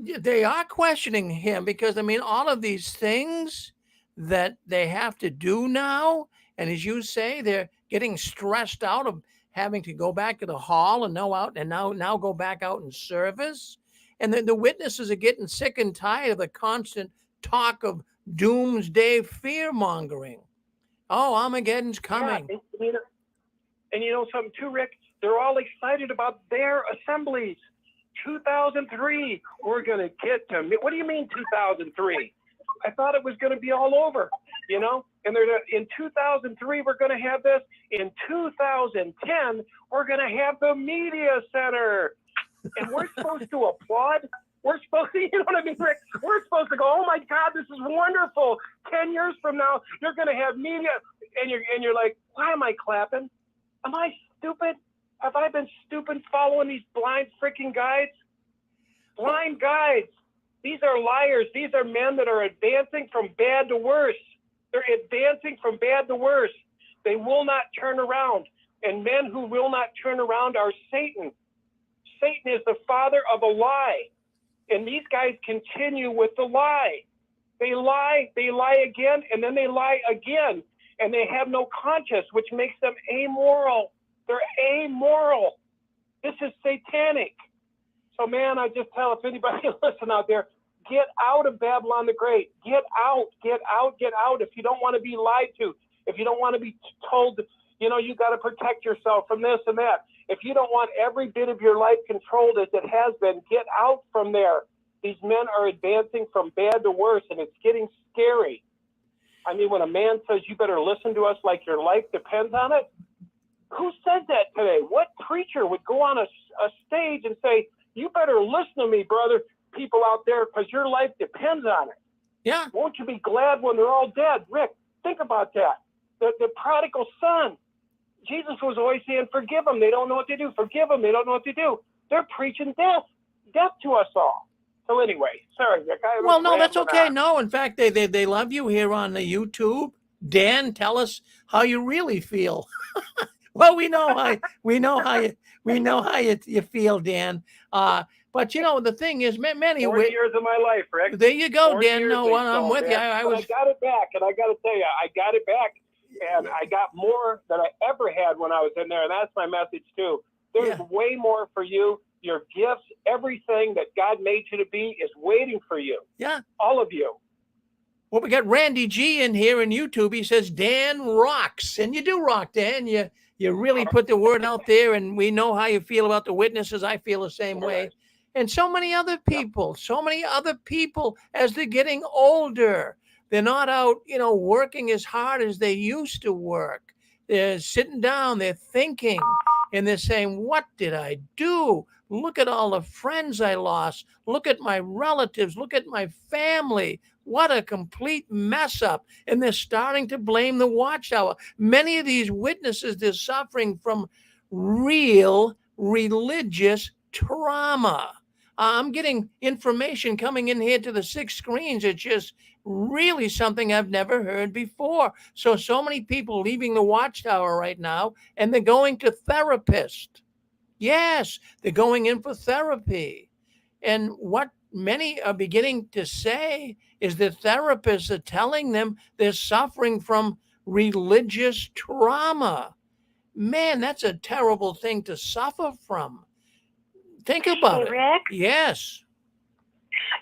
they are questioning him because, all of these things that they have to do now, and as you say, they're getting stressed out of having to go back to the hall and now go back out in service. And the witnesses are getting sick and tired of the constant talk of doomsday fear mongering. Oh, Armageddon's coming. Yeah, and you know something too, Rick? They're all excited about their assemblies. 2003, we're going to get to. What do you mean 2003? I thought it was going to be all over, And in 2003, we're going to have this. In 2010, we're going to have the media center. And we're supposed to applaud. We're supposed to, you know what I mean, Rick? We're supposed to go, oh, my God, this is wonderful. 10 years from now, you're going to have media. And you're like, why am I clapping? Am I stupid? Have I been stupid following these blind freaking guides? Blind guides. These are liars. These are men that are advancing from bad to worse. They're advancing from bad to worse. They will not turn around. And men who will not turn around are Satan. Satan is the father of a lie. And these guys continue with the lie. They lie again, and then they lie again. And they have no conscience, which makes them amoral. They're amoral. This is satanic. So, man, I just tell if anybody listen out there, get out of Babylon the Great. Get out, get out, get out. If you don't want to be lied to, if you don't want to be told, you got to protect yourself from this and that. If you don't want every bit of your life controlled as it has been, get out from there. These men are advancing from bad to worse, and it's getting scary. I mean, when a man says you better listen to us like your life depends on it, who said that today? What preacher would go on a stage and say, you better listen to me, brother, people out there, because your life depends on it. Yeah. Won't you be glad when they're all dead? Rick, think about that. The prodigal son. Jesus was always saying, forgive them. They don't know what to do. Forgive them. They don't know what to do. They're preaching death to us all. So anyway, sorry, Rick. Well, no, that's okay. No, in fact, they love you here on the YouTube. Dan, tell us how you really feel. Well, we know how you feel, Dan. But the thing is, many 40 years of my life, Rick. There you go, Dan. No, I'm with you. I got it back, and I got to tell you, I got it back, and I got more than I ever had when I was in there, and that's my message too. There's way more for you. Your gifts, everything that God made you to be, is waiting for you. Yeah, all of you. Well, we got Randy G in here in YouTube. He says Dan rocks, and you do rock, Dan. You really put the word out there, and we know how you feel about the witnesses. I feel the same way. And so many other people as they're getting older, They're not out, working as hard as they used to work. They're sitting down, they're thinking, and they're saying, what did I do? Look at all the friends I lost. Look at my relatives. Look at my family. What a complete mess up. And they're starting to blame the Watchtower. Many of these witnesses, they're suffering from real religious trauma. I'm getting information coming in here to the 6 screens. It's just really something I've never heard before. So many people leaving the Watchtower right now, and they're going to therapists. Yes, they're going in for therapy. And what many are beginning to say is that therapists are telling them they're suffering from religious trauma. Man, that's a terrible thing to suffer from. Think about it. Rick? Yes.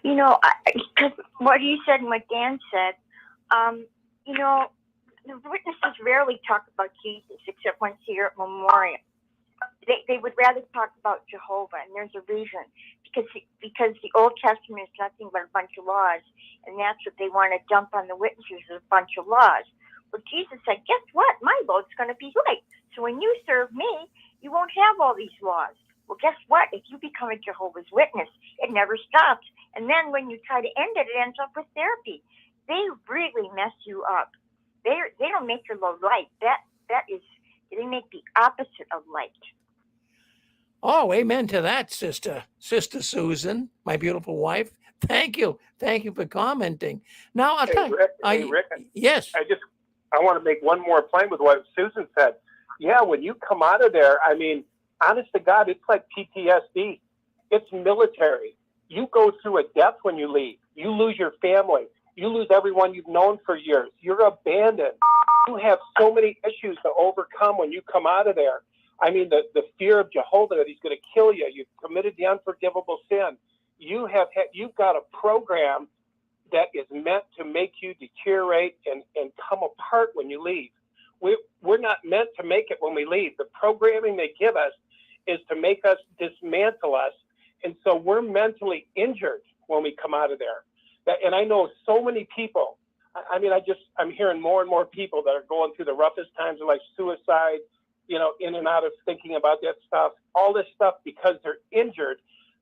Because what you said and what Dan said, the witnesses rarely talk about Jesus except once a year at memorial. They would rather talk about Jehovah, and there's a reason. Because the Old Testament is nothing but a bunch of laws, and that's what they want to dump on the witnesses, is a bunch of laws. But Jesus said, guess what? My load's going to be light. So when you serve me, you won't have all these laws. Well, guess what? If you become a Jehovah's Witness, it never stops. And then when you try to end it, it ends up with therapy. They really mess you up. They don't make your load light. They make the opposite of light. Oh, amen to that, Sister Susan, my beautiful wife. Thank you for commenting. Now, I'll tell you. Rick, yes. I want to make one more point with what Susan said. Yeah, when you come out of there, I mean, honest to God, it's like PTSD. It's military. You go through a death when you leave. You lose your family. You lose everyone you've known for years. You're abandoned. You have so many issues to overcome when you come out of there. I mean, the fear of Jehovah that he's going to kill you. You've committed the unforgivable sin. You've got a program that is meant to make you deteriorate and come apart when you leave. We're not meant to make it when we leave. The programming they give us is to make us dismantle us. And so we're mentally injured when we come out of there. And I know so many people. I mean, I'm hearing more and more people that are going through the roughest times of like suicide, in and out of thinking about that stuff, all this stuff because they're injured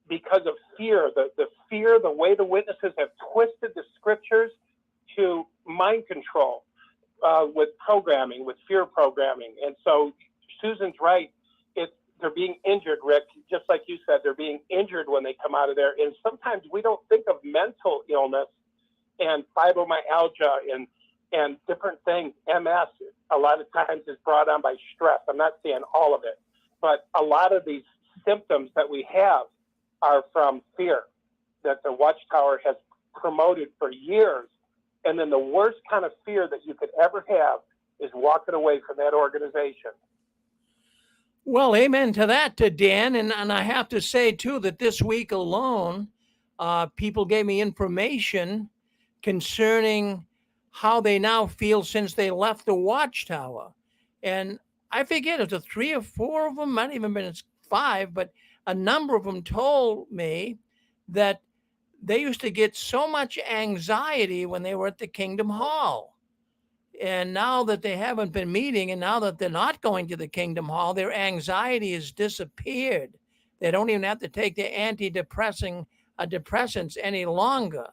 because of fear, the fear, the way the witnesses have twisted the scriptures to mind control with programming, with fear programming. And so Susan's right. They're being injured, Rick, just like you said, they're being injured when they come out of there. And sometimes we don't think of mental illness and fibromyalgia and different things. MS, a lot of times is brought on by stress. I'm not saying all of it, but a lot of these symptoms that we have are from fear that the Watchtower has promoted for years. And then the worst kind of fear that you could ever have is walking away from that organization. Well, amen to that, to Dan. And I have to say, too, that this week alone, people gave me information concerning how they now feel since they left the Watchtower. And I forget if it's 3 or 4 of them, might even been 5, but a number of them told me that they used to get so much anxiety when they were at the Kingdom Hall. And now that they haven't been meeting, and now that they're not going to the Kingdom Hall, their anxiety has disappeared. They don't even have to take their antidepressants any longer.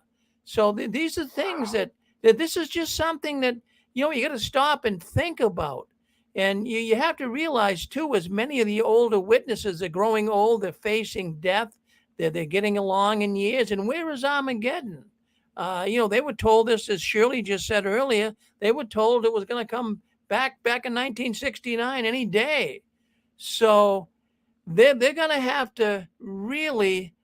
So these are things that this is just something that, you got to stop and think about. And you have to realize, too, as many of the older witnesses are growing old, they're facing death, they're getting along in years. And where is Armageddon? They were told this, as Shirley just said earlier, they were told it was going to come back in 1969 any day. So they're going to have to really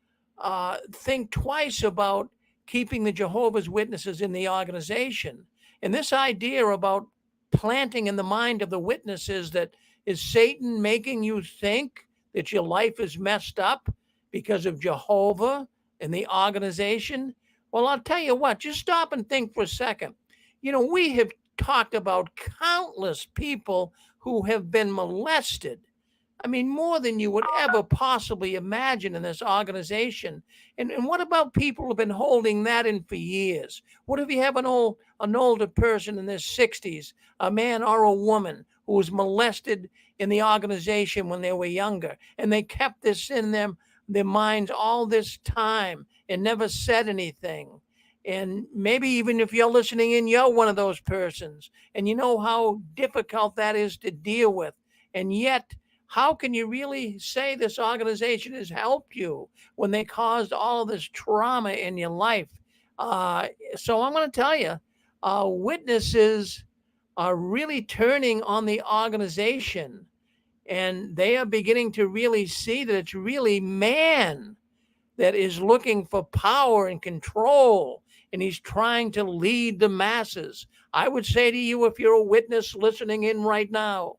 think twice about keeping the Jehovah's Witnesses in the organization. And this idea about planting in the mind of the witnesses that is Satan making you think that your life is messed up because of Jehovah and the organization. Well, I'll tell you what, just stop and think for a second. We have talked about countless people who have been molested I mean, more than you would ever possibly imagine in this organization. And what about people who've been holding that in for years? What if you have an older person in their 60s, a man or a woman who was molested in the organization when they were younger, and they kept this in their minds all this time and never said anything? And maybe even if you're listening in, you're one of those persons, and you know how difficult that is to deal with. And yet, how can you really say this organization has helped you when they caused all of this trauma in your life? So I'm going to tell you, witnesses are really turning on the organization, and they are beginning to really see that it's really man that is looking for power and control, and he's trying to lead the masses. I would say to you, if you're a witness listening in right now,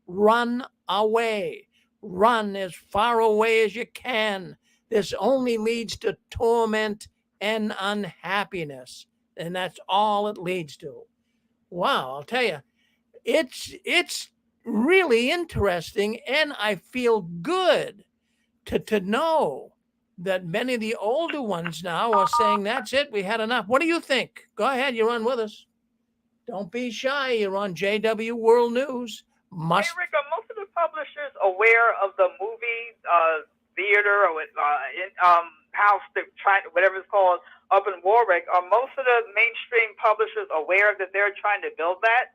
run away. Run as far away as you can. This only leads to torment and unhappiness, and that's all it leads to. Wow, I'll tell you, it's really interesting, and I feel good to know that many of the older ones now are saying, that's it, we had enough. What do you think? Go ahead, you're on with us. Don't be shy. You're on JW World News. Hey, Rick, are most of the publishers aware of the movie theater or house, whatever it's called, up in Warwick? Are most of the mainstream publishers aware that they're trying to build that?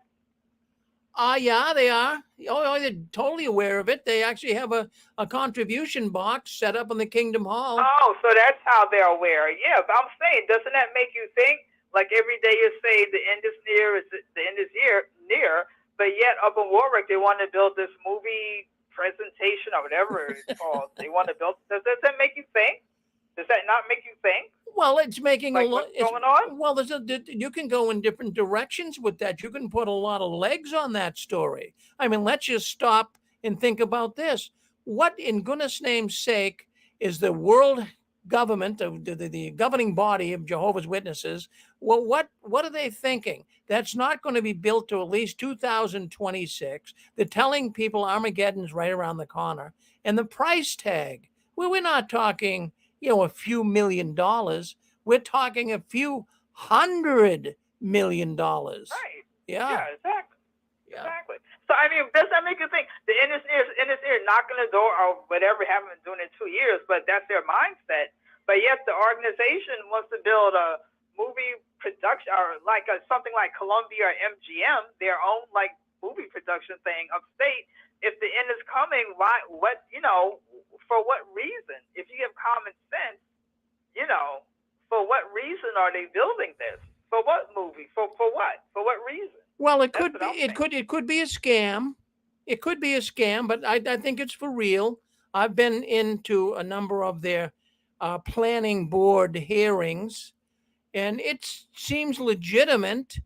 Yeah, they are. Oh, they're totally aware of it. They actually have a contribution box set up in the Kingdom Hall. Oh, so that's how they're aware. Yeah, but I'm saying, doesn't that make you think? Like every day you say the end is near, the end is near, but yet up in Warwick they want to build this movie presentation or whatever it's called. They want to build. Does that make you think? Does that not make you think? Well, it's making like a lot going on. Well, you can go in different directions with that. You can put a lot of legs on that story. I mean, let's just stop and think about this. What, in goodness' name's sake, is the world government of the governing body of Jehovah's Witnesses? Well, what are they thinking? That's not going to be built to at least 2026. They're telling people Armageddon's right around the corner, and the price tag. Well, we're not talking, a few $1 million. We're talking a few $100 million. Right. Yeah. Exactly. Yeah. Exactly. So I mean, does that make you think the end is near, knocking the door or whatever, haven't been doing it 2 years, but that's their mindset. But yet the organization wants to build a movie production or like something like Columbia or MGM, their own like movie production thing upstate. If the end is coming, why? What? For what reason? If you have common sense, for what reason are they building this? For what movie? For what? For what reason? Well, it could be a scam. It could be a scam, but I think it's for real. I've been into a number of their planning board hearings, and it seems legitimate.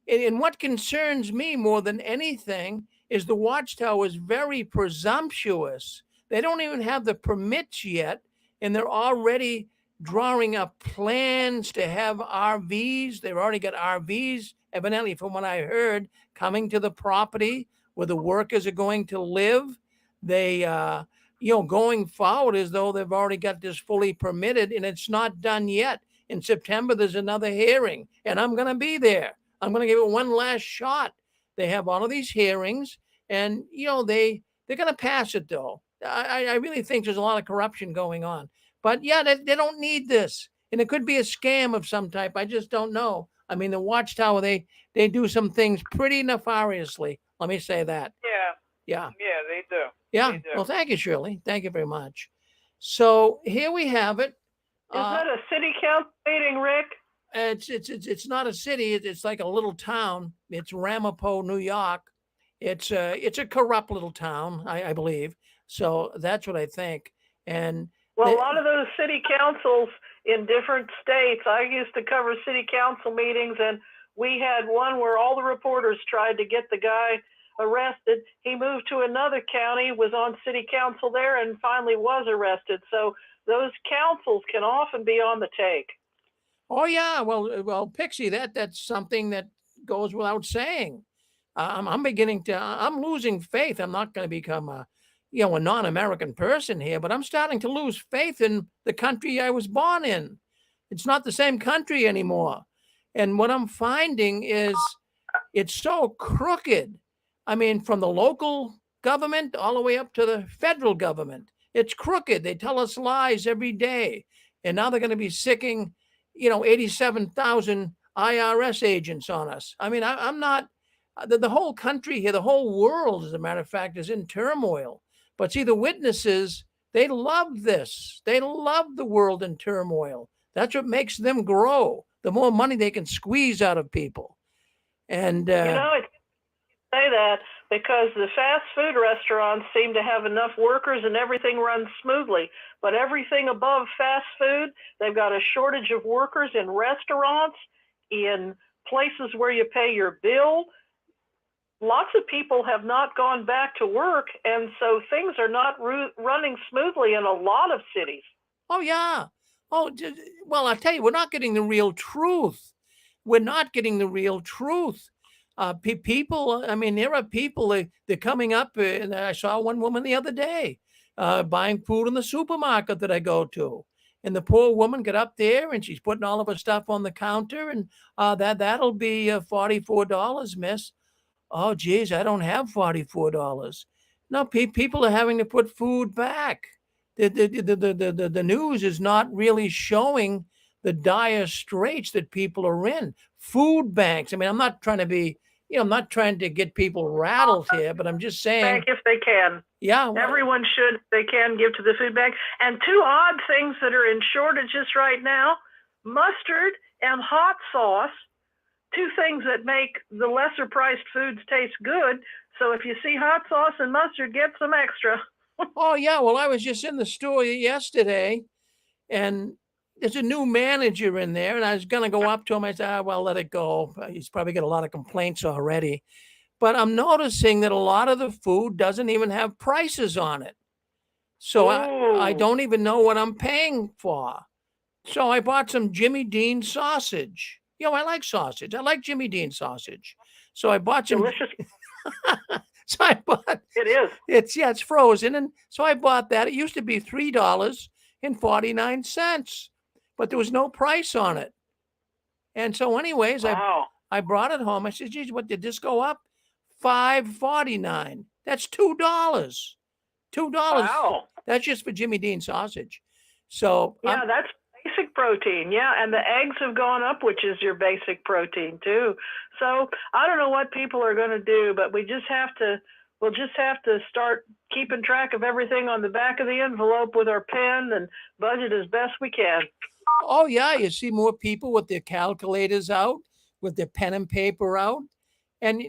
And what concerns me more than anything is the Watchtower is very presumptuous. They don't even have the permits yet, and they're already drawing up plans to have RVs. They've already got RVs, evidently, from what I heard, coming to the property where the workers are going to live. They, going forward as though they've already got this fully permitted, and it's not done yet. In September, there's another hearing, and I'm going to be there. I'm going to give it one last shot. They have all of these hearings, and, they're going to pass it, though. I really think there's a lot of corruption going on. But, yeah, they don't need this. And it could be a scam of some type. I just don't know. I mean, the Watchtower, they do some things pretty nefariously. Let me say that. Yeah. Yeah. Yeah, they do. Yeah. They do. Well, thank you, Shirley. Thank you very much. So here we have it. Is that a city council meeting, Rick? It's not a city. It's like a little town. It's Ramapo, New York. It's a corrupt little town, I believe. So that's what I think. And well, a lot of those city councils in different states, I used to cover city council meetings, and we had one where all the reporters tried to get the guy arrested. He moved to another county, was on city council there, and finally was arrested. So those councils can often be on the take. Oh yeah, well, Pixie, that's something that goes without saying. I'm losing faith. I'm not going to become a a non-American person here, but I'm starting to lose faith in the country I was born in. It's not the same country anymore. And what I'm finding is it's so crooked. I mean, from the local government all the way up to the federal government, it's crooked. They tell us lies every day. And now they're going to be sicking, 87,000 IRS agents on us. I mean, I'm not, the whole country here, the whole world, as a matter of fact, is in turmoil. But see, the witnesses, they love this. They love the world in turmoil. That's what makes them grow. The more money they can squeeze out of people. And it's say that because the fast food restaurants seem to have enough workers and everything runs smoothly. But everything above fast food, they've got a shortage of workers in restaurants, in places where you pay your bill. Lots of people have not gone back to work, and so things are not running smoothly in a lot of cities. Oh, yeah. Oh, well, I'll tell you, we're not getting the real truth. We're not getting the real truth. People, I mean, there are people, they're coming up, and I saw one woman the other day buying food in the supermarket that I go to. And the poor woman got up there and she's putting all of her stuff on the counter, and that'll be $44, miss. Oh, geez, I don't have $44. No, people are having to put food back. The news is not really showing the dire straits that people are in. Food banks. I mean, I'm not trying to be, I'm not trying to get people rattled here, but I'm just saying. Bank if they can. Yeah. Everyone should, if they can, give to the food bank. And two odd things that are in shortages right now, mustard and hot sauce. Two things that make the lesser priced foods taste good. So if you see hot sauce and mustard, get some extra. Oh, yeah. Well, I was just in the store yesterday, and there's a new manager in there, and I was going to go up to him. I said, well, let it go. He's probably got a lot of complaints already. But I'm noticing that a lot of the food doesn't even have prices on it. So I don't even know what I'm paying for. So I bought some Jimmy Dean sausage. I like sausage. I like Jimmy Dean sausage. So I bought some. Delicious. So I bought. It is. It's frozen. And so I bought that. It used to be $3.49, but there was no price on it. And so anyways, wow. I brought it home. I said, geez, what did this go up? $5.49. That's $2. $2. Wow. That's just for Jimmy Dean sausage. So yeah, that's basic protein. Yeah, and the eggs have gone up, which is your basic protein too. So I don't know what people are going to do, but we'll just have to start keeping track of everything on the back of the envelope with our pen and budget as best we can. Oh yeah, you see more people with their calculators out, with their pen and paper out. And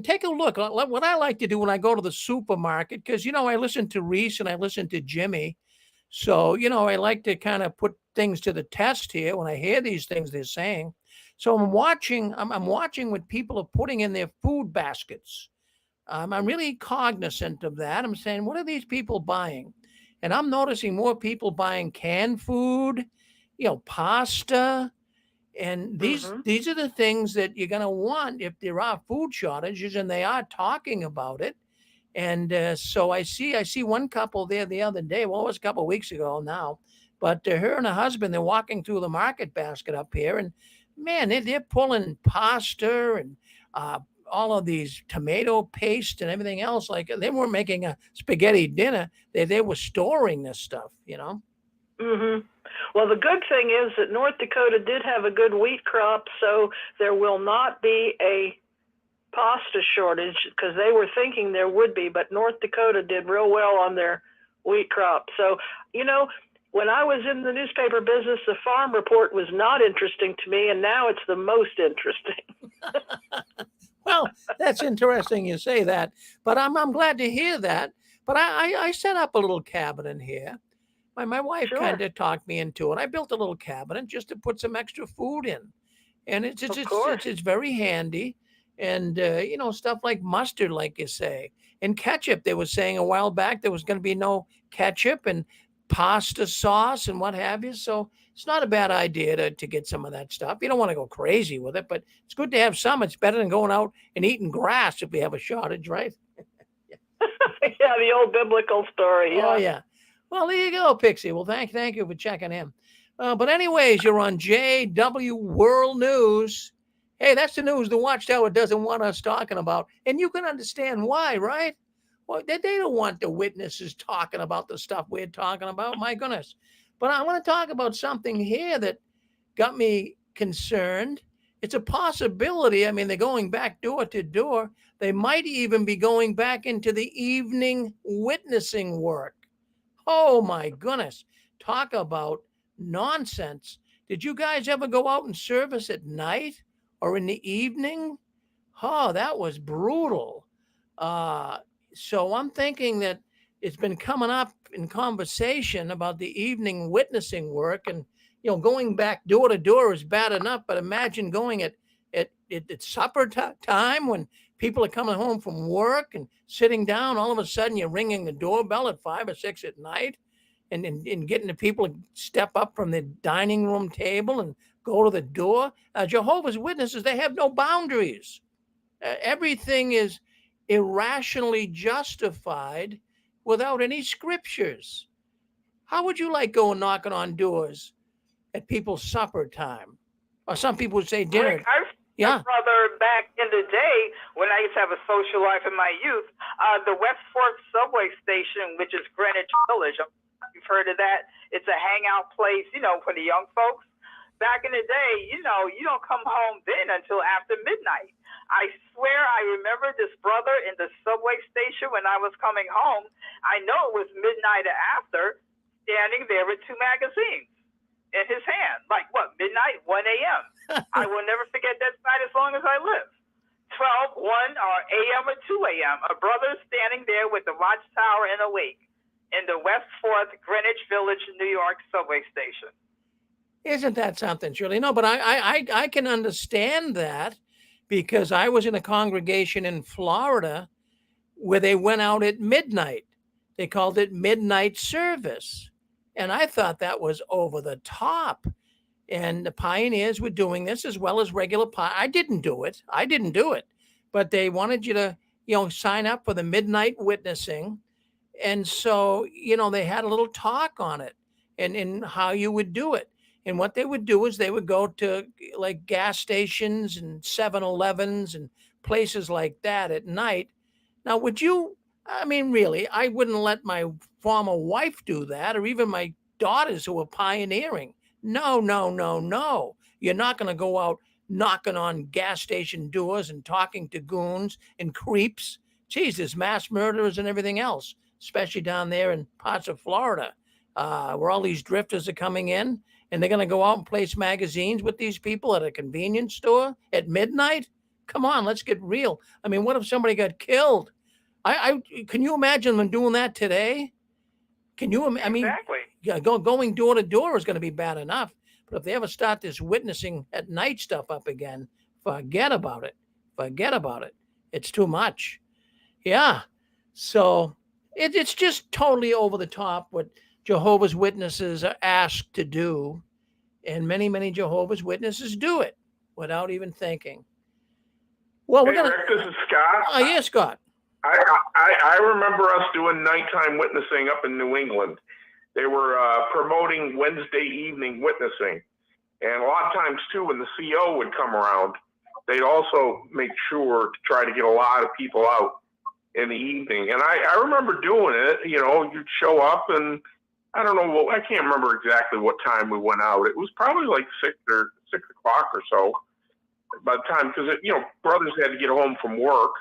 take a look. What I like to do when I go to the supermarket, because, I listen to Reese and I listen to Jimmy. So, I like to kind of put things to the test here when I hear these things they're saying. So I'm watching what people are putting in their food baskets. I'm really cognizant of that. I'm saying, what are these people buying? And I'm noticing more people buying canned food, pasta. And these are the things that you're going to want if there are food shortages, and they are talking about it. And so I see one couple there the other day. Well, it was a couple of weeks ago now, but her and her husband, they're walking through the market basket up here, and man, they're pulling pasta and all of these tomato paste and everything else. Like they weren't making a spaghetti dinner. They were storing this stuff, Mm-hmm. Well, the good thing is that North Dakota did have a good wheat crop, so there will not be a pasta shortage, because they were thinking there would be, but North Dakota did real well on their wheat crop. So, when I was in the newspaper business, the farm report was not interesting to me, and now it's the most interesting. Well, that's interesting you say that, but I'm glad to hear that. But I set up a little cabinet here. My wife kind of talked me into it. I built a little cabinet just to put some extra food in, and it's very handy. And stuff like mustard, like you say, and ketchup. They were saying a while back there was going to be no ketchup and pasta sauce and what have you. So it's not a bad idea to get some of that stuff. You don't want to go crazy with it, but it's good to have some. It's better than going out and eating grass if we have a shortage, right? Yeah, the old biblical story. Yeah. Oh, yeah. Well, there you go, Pixie. Well, thank you for checking in. But anyways, you're on JW World News. Hey, that's the news the Watchtower doesn't want us talking about. And you can understand why, right? Well, they don't want the witnesses talking about the stuff we're talking about. My goodness. But I want to talk about something here that got me concerned. It's a possibility. I mean, they're going back door to door. They might even be going back into the evening witnessing work. Oh, my goodness. Talk about nonsense. Did you guys ever go out and service at night or in the evening? Oh, that was brutal. So I'm thinking that it's been coming up in conversation about the evening witnessing work, and going back door to door is bad enough, but imagine going at supper time when people are coming home from work and sitting down. All of a sudden, you're ringing the doorbell at 5 or 6 at night, and getting the people to step up from the dining room table and go to the door. Jehovah's Witnesses, they have no boundaries. Everything is irrationally justified without any scriptures. How would you like going knocking on doors at people's supper time? Or some people would say dinner. Rick, my brother, back in the day when I used to have a social life in my youth, the West Fork subway station, which is Greenwich Village, you've heard of that? It's a hangout place, for the young folks. Back in the day, you don't come home then until after midnight. I swear I remember this brother in the subway station when I was coming home. I know it was midnight or after, standing there with 2 magazines in his hand. Like what, midnight, 1 a.m. I will never forget that sight as long as I live. 12, 1, or a.m. or 2 a.m. A brother standing there with the Watchtower in a wake in the West Fourth Greenwich Village, New York subway station. Isn't that something, Shirley? No, but I can understand that, because I was in a congregation in Florida where they went out at midnight. They called it midnight service. And I thought that was over the top. And the pioneers were doing this as well as regular I didn't do it. But they wanted you to, sign up for the midnight witnessing. And so, they had a little talk on it and how you would do it. And what they would do is they would go to like gas stations and 7-Elevens and places like that at night. Now, really, I wouldn't let my former wife do that, or even my daughters who were pioneering. No. You're not going to go out knocking on gas station doors and talking to goons and creeps. Geez, there's mass murderers and everything else, especially down there in parts of Florida, where all these drifters are coming in. And they're going to go out and place magazines with these people at a convenience store at midnight? Come on, let's get real. I mean, what if somebody got killed? Can you imagine them doing that today? Can you? Exactly. Going door to door is going to be bad enough. But if they ever start this witnessing at night stuff up again, forget about it. It's too much. Yeah. So it's just totally over the top what Jehovah's Witnesses are asked to do, and many, many Jehovah's Witnesses do it without even thinking. Well, Rick, this is Scott. Oh, yes, Scott. I remember us doing nighttime witnessing up in New England. They were promoting Wednesday evening witnessing, and a lot of times too, when the CO would come around, they'd also make sure to try to get a lot of people out in the evening. And I remember doing it. You'd show up and I don't know. I can't remember exactly what time we went out. It was probably like 6 o'clock or so. By the time, because brothers had to get home from work,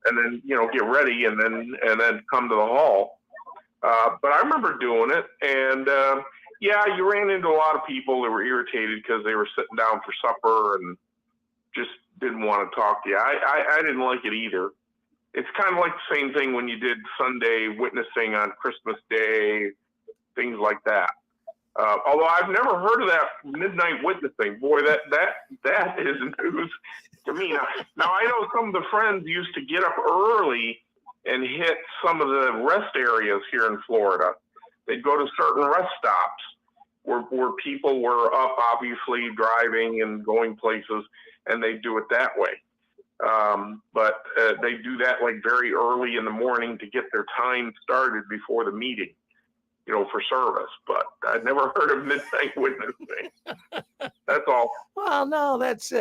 and then get ready, and then come to the hall. But I remember doing it, and you ran into a lot of people that were irritated because they were sitting down for supper and just didn't want to talk to you. I didn't like it either. It's kind of like the same thing when you did Sunday witnessing on Christmas Day. Things like that. Although I've never heard of that midnight witnessing. Boy, that is news to me. Now I know some of the friends used to get up early and hit some of the rest areas here in Florida. They'd go to certain rest stops where people were up, obviously driving and going places, and they'd do it that way. But they do that like very early in the morning to get their time started before the meeting, for service. But I'd never heard of midnight witnessing. That's all. Well, no, that's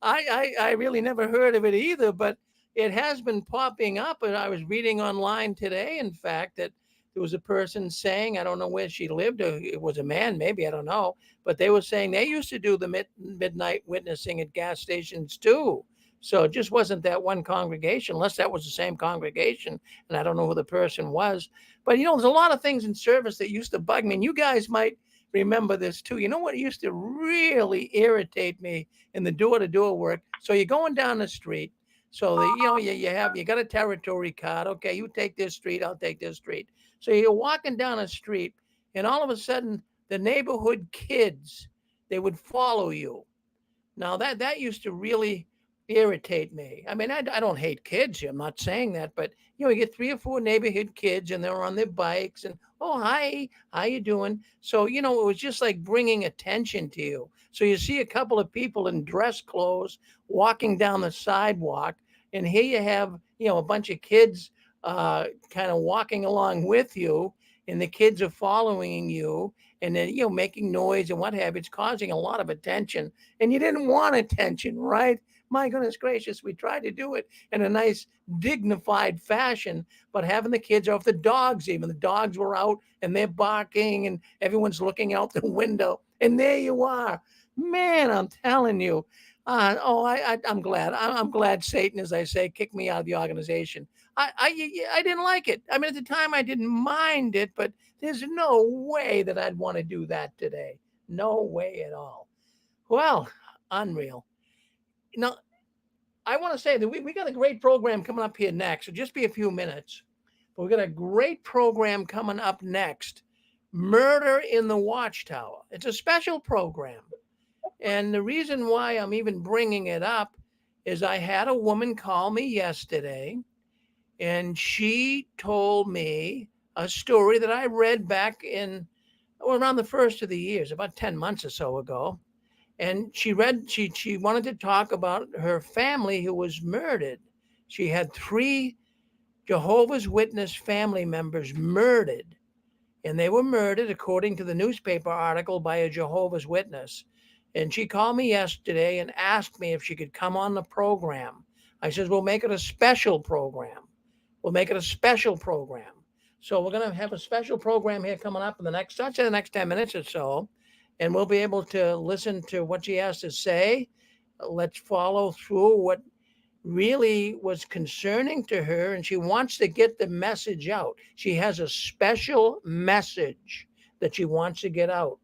I really never heard of it either, but it has been popping up. And I was reading online today, in fact, that there was a person saying, I don't know where she lived, or it was a man, maybe, I don't know, but they were saying they used to do the midnight witnessing at gas stations too. So it just wasn't that one congregation, unless that was the same congregation, and I don't know who the person was. But there's a lot of things in service that used to bug me, and you guys might remember this too. You know what used to really irritate me in the door-to-door work? So you're going down the street. So that you got a territory card. Okay, you take this street, I'll take this street. So you're walking down a street, and all of a sudden the neighborhood kids, they would follow you. Now that used to really irritate me. I mean, I don't hate kids. I'm not saying that, but you get 3 or 4 neighborhood kids, and they're on their bikes, and hi, how you doing? So it was just like bringing attention to you. So you see a couple of people in dress clothes walking down the sidewalk, and here you have a bunch of kids kind of walking along with you, and the kids are following you, and then making noise and what have you. It's causing a lot of attention, and you didn't want attention, right? My goodness gracious, we tried to do it in a nice, dignified fashion, but having the kids off, the dogs were out, and they're barking, and everyone's looking out the window, and there you are. Man, I'm telling you. I'm glad. I'm glad Satan, as I say, kicked me out of the organization. I didn't like it. I mean, at the time, I didn't mind it, but there's no way that I'd want to do that today. No way at all. Well, unreal. Now, I want to say that we got a great program coming up here next. So just be a few minutes. But we got a great program coming up next. Murder in the Watchtower. It's a special program. And the reason why I'm even bringing it up is I had a woman call me yesterday, and she told me a story that I read back in around the first of the years, about 10 months or so ago. And she wanted to talk about her family who was murdered. She had 3 Jehovah's Witness family members murdered, and they were murdered according to the newspaper article by a Jehovah's Witness. And she called me yesterday and asked me if she could come on the program. I said, we'll make it a special program. We'll make it a special program. So we're going to have a special program here coming up in the next 10 minutes or so. And we'll be able to listen to what she has to say. Let's follow through what really was concerning to her. And she wants to get the message out. She has a special message that she wants to get out.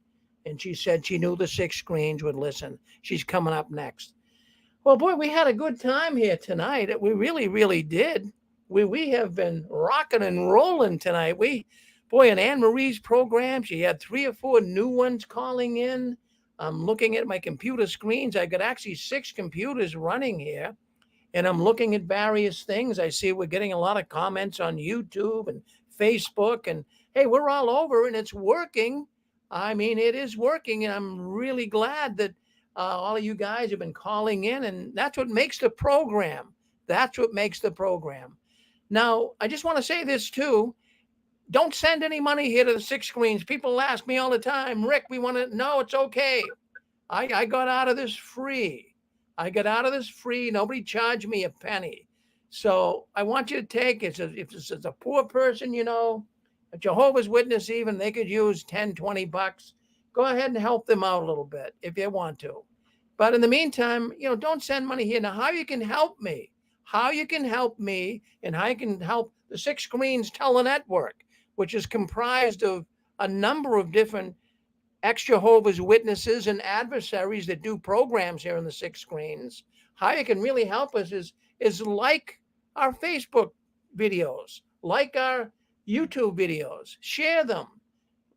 And she said she knew the 6 screens would listen. She's coming up next. Well, boy, we had a good time here tonight. We really, really did. We have been rocking and rolling tonight. In Anne Marie's program, she had 3 or 4 new ones calling in. I'm looking at my computer screens. I got actually 6 computers running here, and I'm looking at various things. I see we're getting a lot of comments on YouTube and Facebook, and hey, we're all over, and it's working. I mean, it is working, and I'm really glad that all of you guys have been calling in, and that's what makes the program. That's what makes the program. Now, I just want to say this too. Don't send any money here to the 6 screens. People ask me all the time, Rick, we want to. No, it's okay. I got out of this free. Nobody charged me a penny. So I want you to take it. If it's a poor person, a Jehovah's Witness, even, they could use 10, 20 bucks. Go ahead and help them out a little bit if you want to. But in the meantime, don't send money here. Now, how you can help me, and how you can help the 6 Screens Telenetwork, which is comprised of a number of different ex-Jehovah's Witnesses and adversaries that do programs here in the 6 Screens. How you can really help us is like our Facebook videos, like our YouTube videos, share them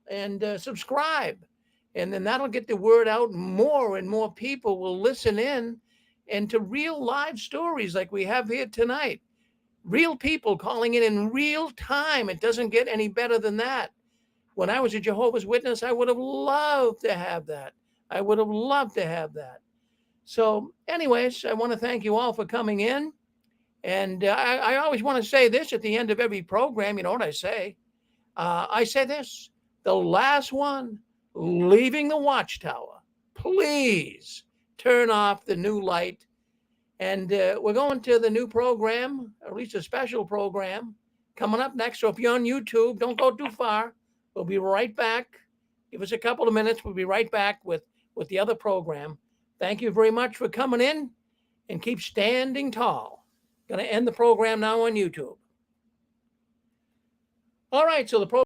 and subscribe. And then that'll get the word out. More and more people will listen in and to real live stories like we have here tonight. Real people calling in real time. It doesn't get any better than that. When I was a Jehovah's Witness, I would have loved to have that. So anyways, I want to thank you all for coming in. And I always want to say this at the end of every program. You know what I say? I say this, the last one leaving the Watchtower, please turn off the new light. And we're going to the new program, at least a special program, coming up next. So if you're on YouTube, don't go too far. We'll be right back. Give us a couple of minutes. We'll be right back with the other program. Thank you very much for coming in, and keep standing tall. Going to end the program now on YouTube. All right, so the program